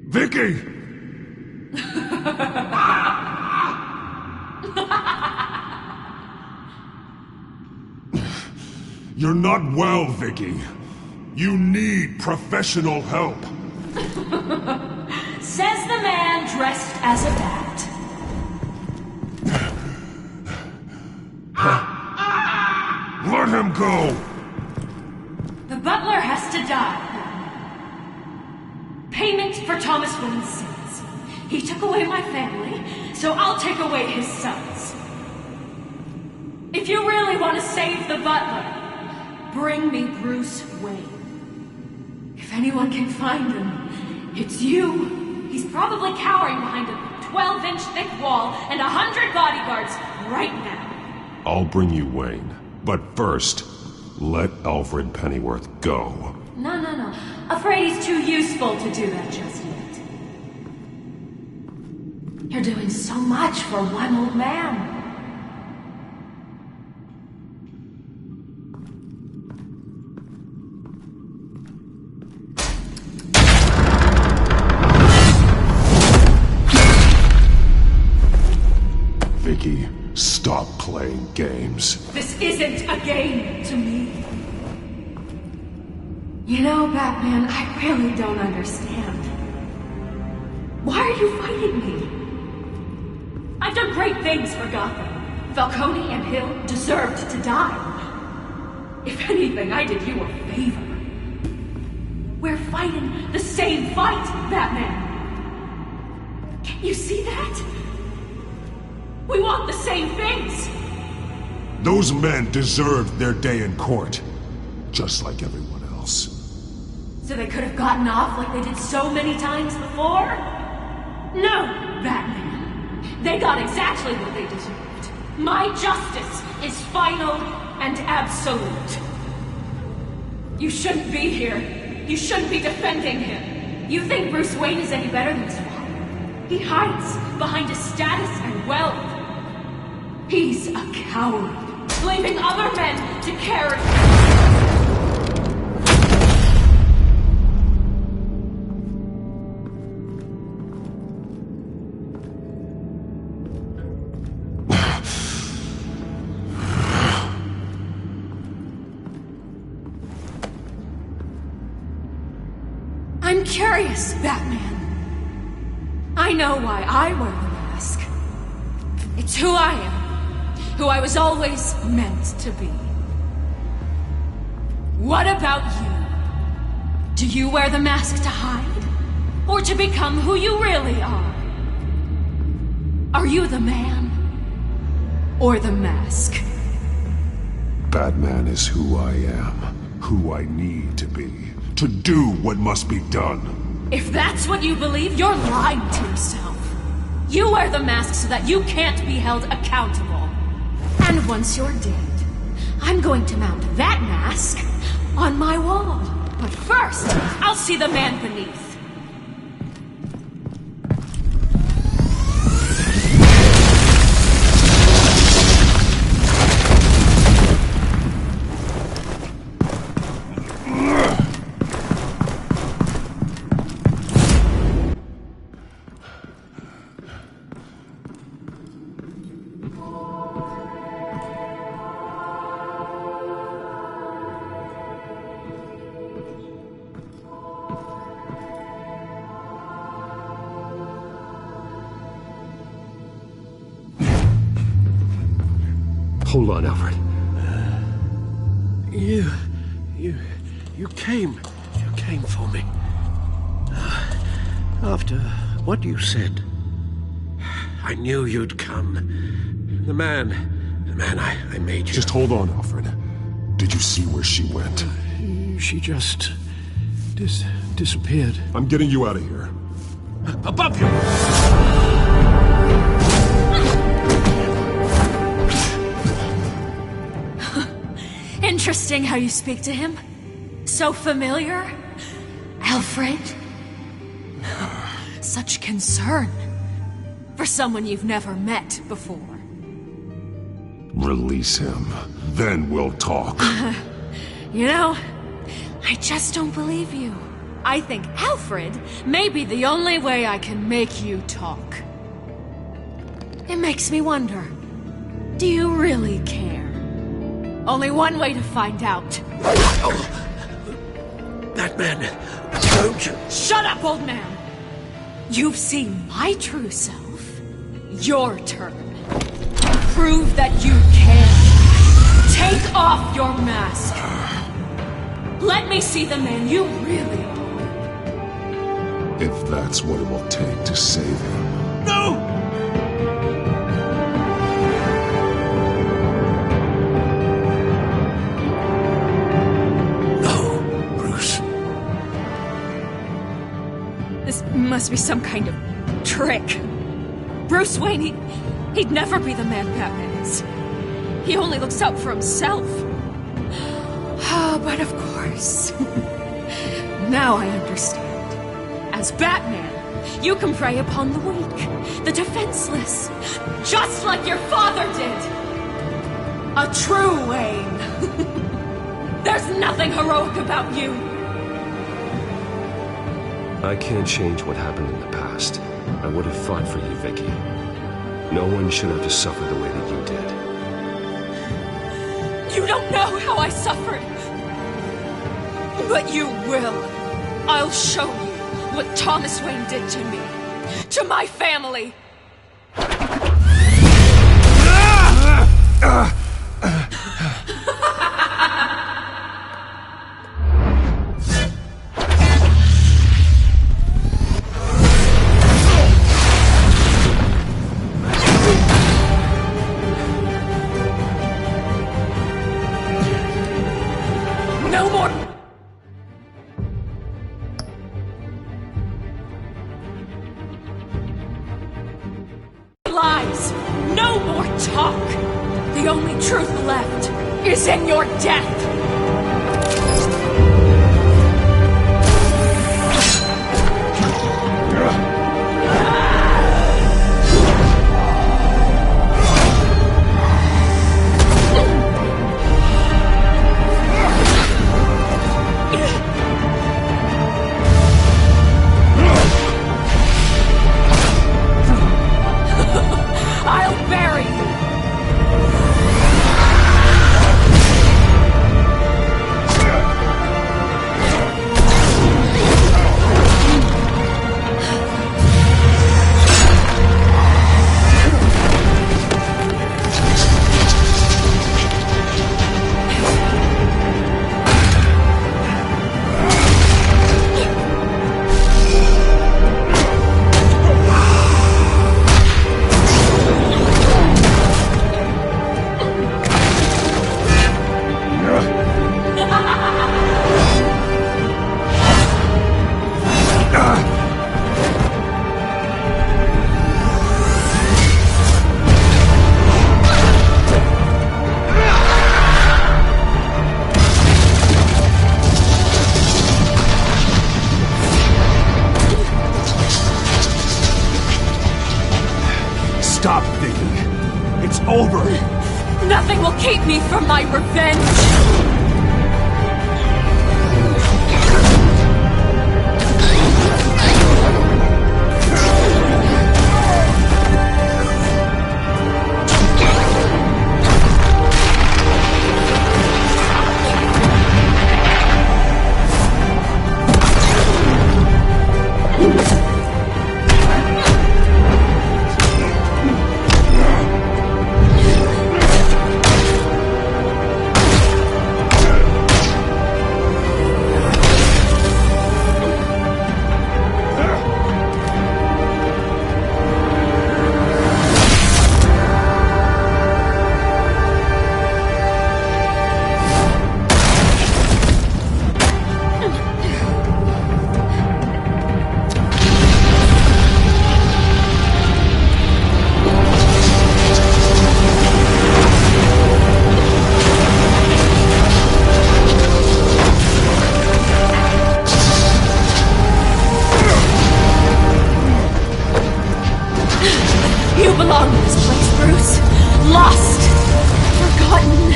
Vicky! You're not well, Vicky. You need professional help. Says the man dressed as a bat. Let him go! The butler has to die. Payment for Thomas Wayne's sins. He took away my family, so I'll take away his sons. If you really want to save the butler, bring me Bruce Wayne. If anyone can find him, it's you. He's probably cowering behind a 12-inch thick wall and 100 bodyguards right now. I'll bring you Wayne. But first, let Alfred Pennyworth go. No. Afraid he's too useful to do that just yet. You're doing so much for one old man. Vicky, stop playing games. This isn't a game to me. You know, Batman, I really don't understand. Why are you fighting me? I've done great things for Gotham. Falcone and Hill deserved to die. If anything, I did you a favor. We're fighting the same fight, Batman. Can't you see that? We want the same things. Those men deserved their day in court, just like everyone else. So they could have gotten off like they did so many times before? No, Batman. They got exactly what they deserved. My justice is final and absolute. You shouldn't be here. You shouldn't be defending him. You think Bruce Wayne is any better than his father? He hides behind his status and wealth. He's a coward, leaving other men to carry. I'm curious, Batman. I know why I wear the mask. It's who I am. Who I was always meant to be. What about you? Do you wear the mask to hide? Or to become who you really are? Are you the man? Or the mask? Batman is who I am. Who I need to be. To do what must be done. If that's what you believe, you're lying to yourself. You wear the mask so that you can't be held accountable. And once you're dead, I'm going to mount that mask on my wall. But first, I'll see the man beneath. Hold on, Alfred. You came for me. After what you said, I knew you'd come. The man I made you. Just hold on, Alfred. Did you see where she went? She just disappeared. I'm getting you out of here. Above you! Interesting how you speak to him. So familiar. Alfred. Such concern. For someone you've never met before. Release him. Then we'll talk. You know, I just don't believe you. I think Alfred may be the only way I can make you talk. It makes me wonder, do you really care? Only one way to find out. Batman, don't you... Shut up, old man! You've seen my true self. Your turn. Prove that you can. Take off your mask. Let me see the man you really are. If that's what it will take to save him. No! Must be some kind of trick. Bruce Wayne, he'd never be the man Batman is. He only looks out for himself. But of course. Now I understand. As Batman, you can prey upon the weak, the defenseless, just like your father did. A true Wayne. There's nothing heroic about you. I can't change what happened in the past. I would have fought for you, Vicky. No one should have to suffer the way that you did. You don't know how I suffered. But you will. I'll show you what Thomas Wayne did to me. To my family. Lies! No more talk! The only truth left is in your death! I'll bury you! It's over. Nothing will keep me from my revenge. You belong in this place, Bruce. Lost, forgotten,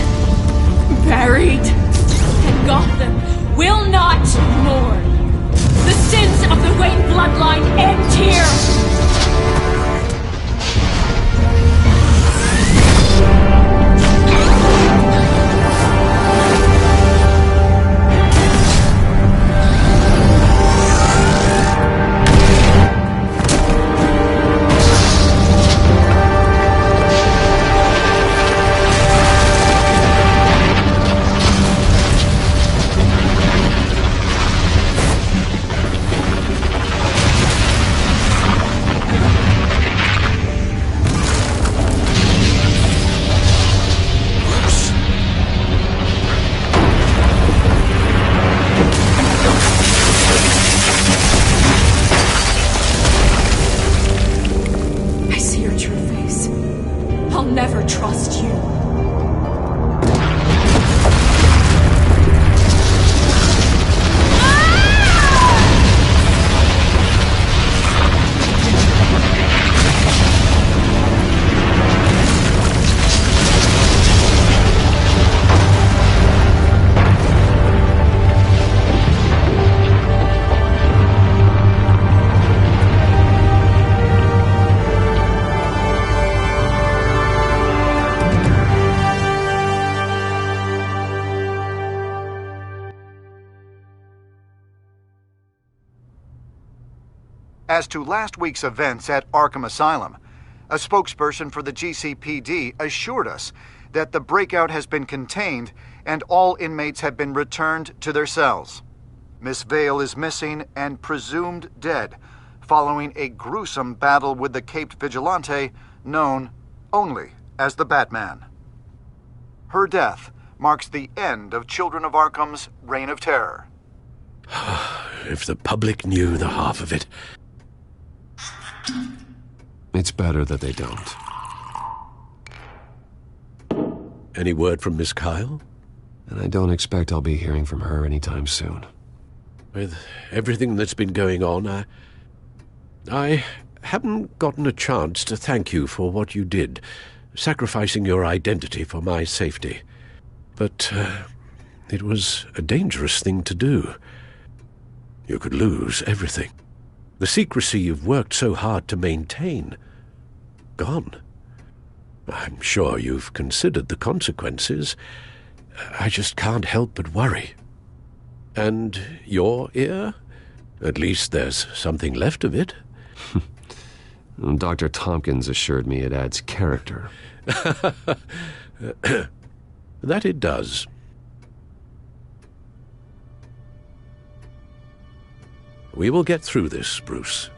buried. And Gotham will not mourn. The sins of the Wayne bloodline end here. Never trust you. As to last week's events at Arkham Asylum, a spokesperson for the GCPD assured us that the breakout has been contained and all inmates have been returned to their cells. Miss Vale is missing and presumed dead following a gruesome battle with the caped vigilante known only as the Batman. Her death marks the end of Children of Arkham's reign of terror. If the public knew the half of it. It's better that they don't. Any word from Miss Kyle? And I don't expect I'll be hearing from her anytime soon. With everything that's been going on, I haven't gotten a chance to thank you for what you did, sacrificing your identity for my safety. But it was a dangerous thing to do. You could lose everything. The secrecy you've worked so hard to maintain. Gone. I'm sure you've considered the consequences. I just can't help but worry. And your ear? At least there's something left of it. Dr. Tompkins assured me it adds character. That it does. We will get through this, Bruce.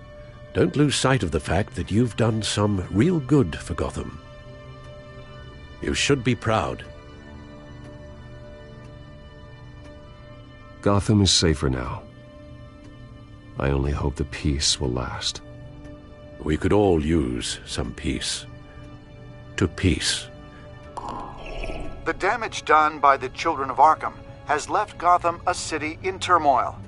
Don't lose sight of the fact that you've done some real good for Gotham. You should be proud. Gotham is safer now. I only hope the peace will last. We could all use some peace. To peace. The damage done by the Children of Arkham has left Gotham a city in turmoil.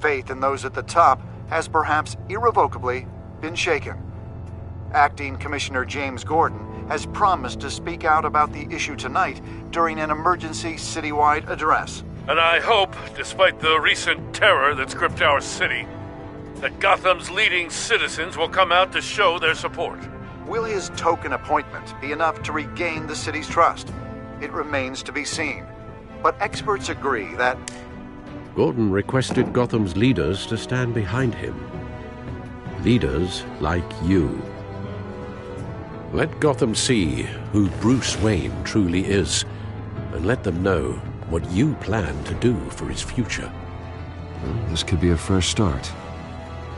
Faith in those at the top has perhaps irrevocably been shaken. Acting Commissioner James Gordon has promised to speak out about the issue tonight during an emergency citywide address. And I hope, despite the recent terror that's gripped our city, that Gotham's leading citizens will come out to show their support. Will his token appointment be enough to regain the city's trust? It remains to be seen. But experts agree that Gordon requested Gotham's leaders to stand behind him. Leaders like you. Let Gotham see who Bruce Wayne truly is, and let them know what you plan to do for his future. Well, this could be a fresh start.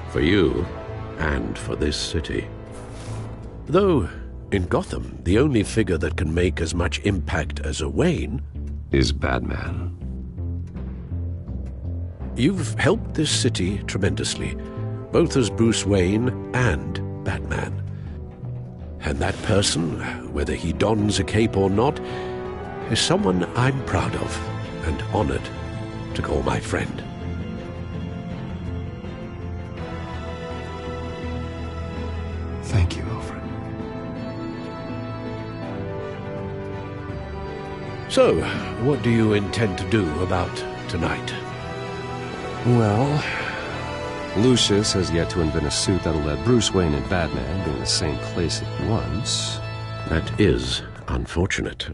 For you, and for this city. Though, in Gotham, the only figure that can make as much impact as a Wayne is Batman. You've helped this city tremendously, both as Bruce Wayne and Batman. And that person, whether he dons a cape or not, is someone I'm proud of and honored to call my friend. Thank you, Alfred. So, what do you intend to do about tonight? Well, Lucius has yet to invent a suit that'll let Bruce Wayne and Batman be in the same place at once. That is unfortunate.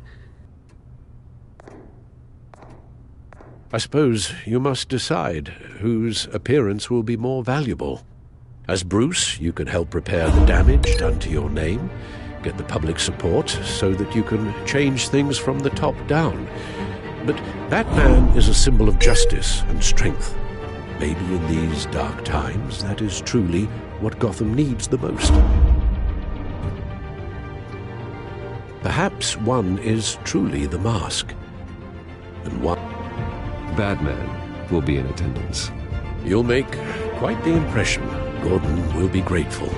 I suppose you must decide whose appearance will be more valuable. As Bruce, you can help repair the damage done to your name, get the public support so that you can change things from the top down. But Batman is a symbol of justice and strength. Maybe in these dark times, that is truly what Gotham needs the most. Perhaps one is truly the mask, and one... Batman will be in attendance. You'll make quite the impression. Gordon will be grateful.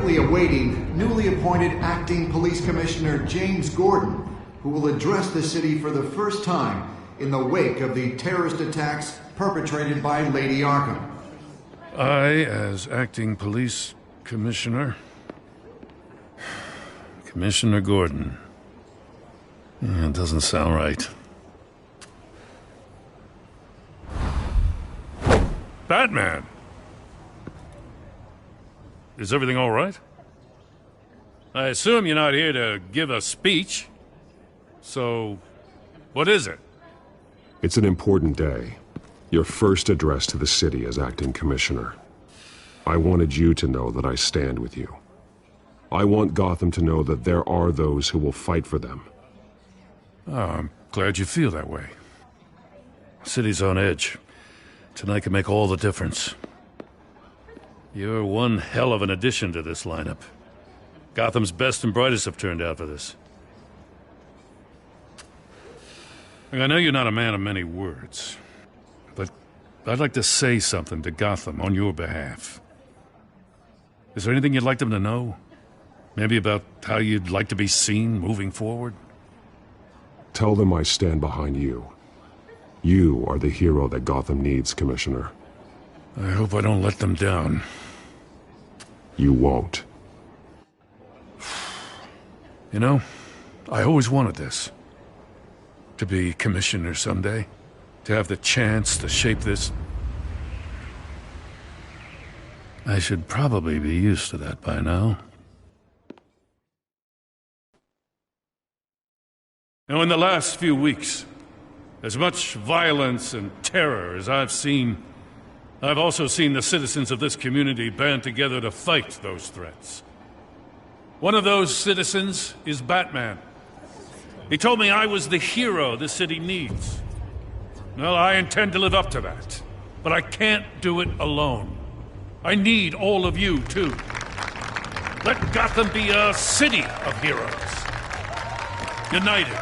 currently awaiting newly appointed Acting Police Commissioner James Gordon, who will address the city for the first time in the wake of the terrorist attacks perpetrated by Lady Arkham. I, as Acting Police Commissioner... Commissioner Gordon. It doesn't sound right. Batman! Is everything all right? I assume you're not here to give a speech. So, what is it? It's an important day. Your first address to the city as acting commissioner. I wanted you to know that I stand with you. I want Gotham to know that there are those who will fight for them. Oh, I'm glad you feel that way. The city's on edge. Tonight can make all the difference. You're one hell of an addition to this lineup. Gotham's best and brightest have turned out for this. I know you're not a man of many words, but I'd like to say something to Gotham on your behalf. Is there anything you'd like them to know? Maybe about how you'd like to be seen moving forward? Tell them I stand behind you. You are the hero that Gotham needs, Commissioner. I hope I don't let them down. You won't. You know, I always wanted this. To be commissioner someday. To have the chance to shape this. I should probably be used to that by now. Now, in the last few weeks, as much violence and terror as I've seen, I've also seen the citizens of this community band together to fight those threats. One of those citizens is Batman. He told me I was the hero this city needs. Well, I intend to live up to that, but I can't do it alone. I need all of you, too. Let Gotham be a city of heroes. United,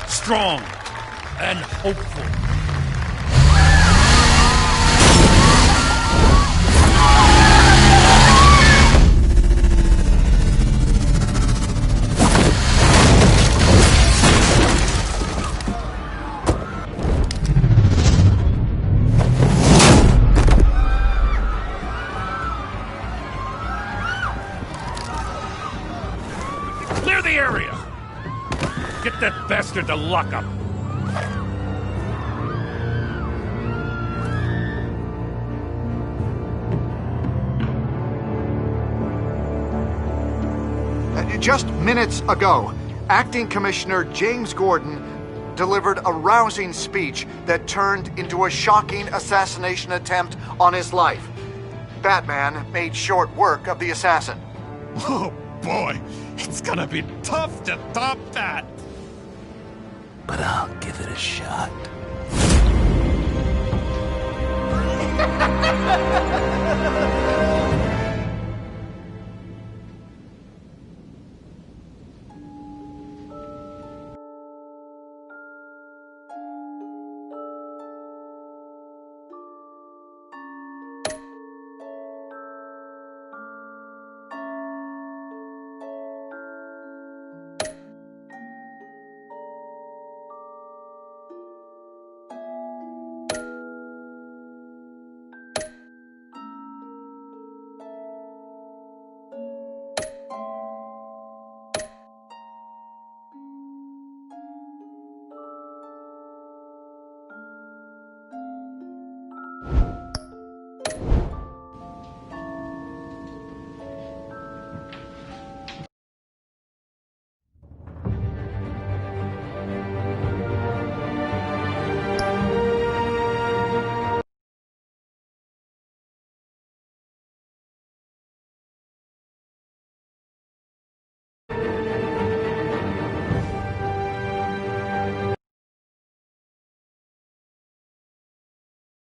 strong, and hopeful. bastard to lock up. Just minutes ago, Acting Commissioner James Gordon delivered a rousing speech that turned into a shocking assassination attempt on his life. Batman made short work of the assassin. Oh boy, it's gonna be tough to top that. But I'll give it a shot.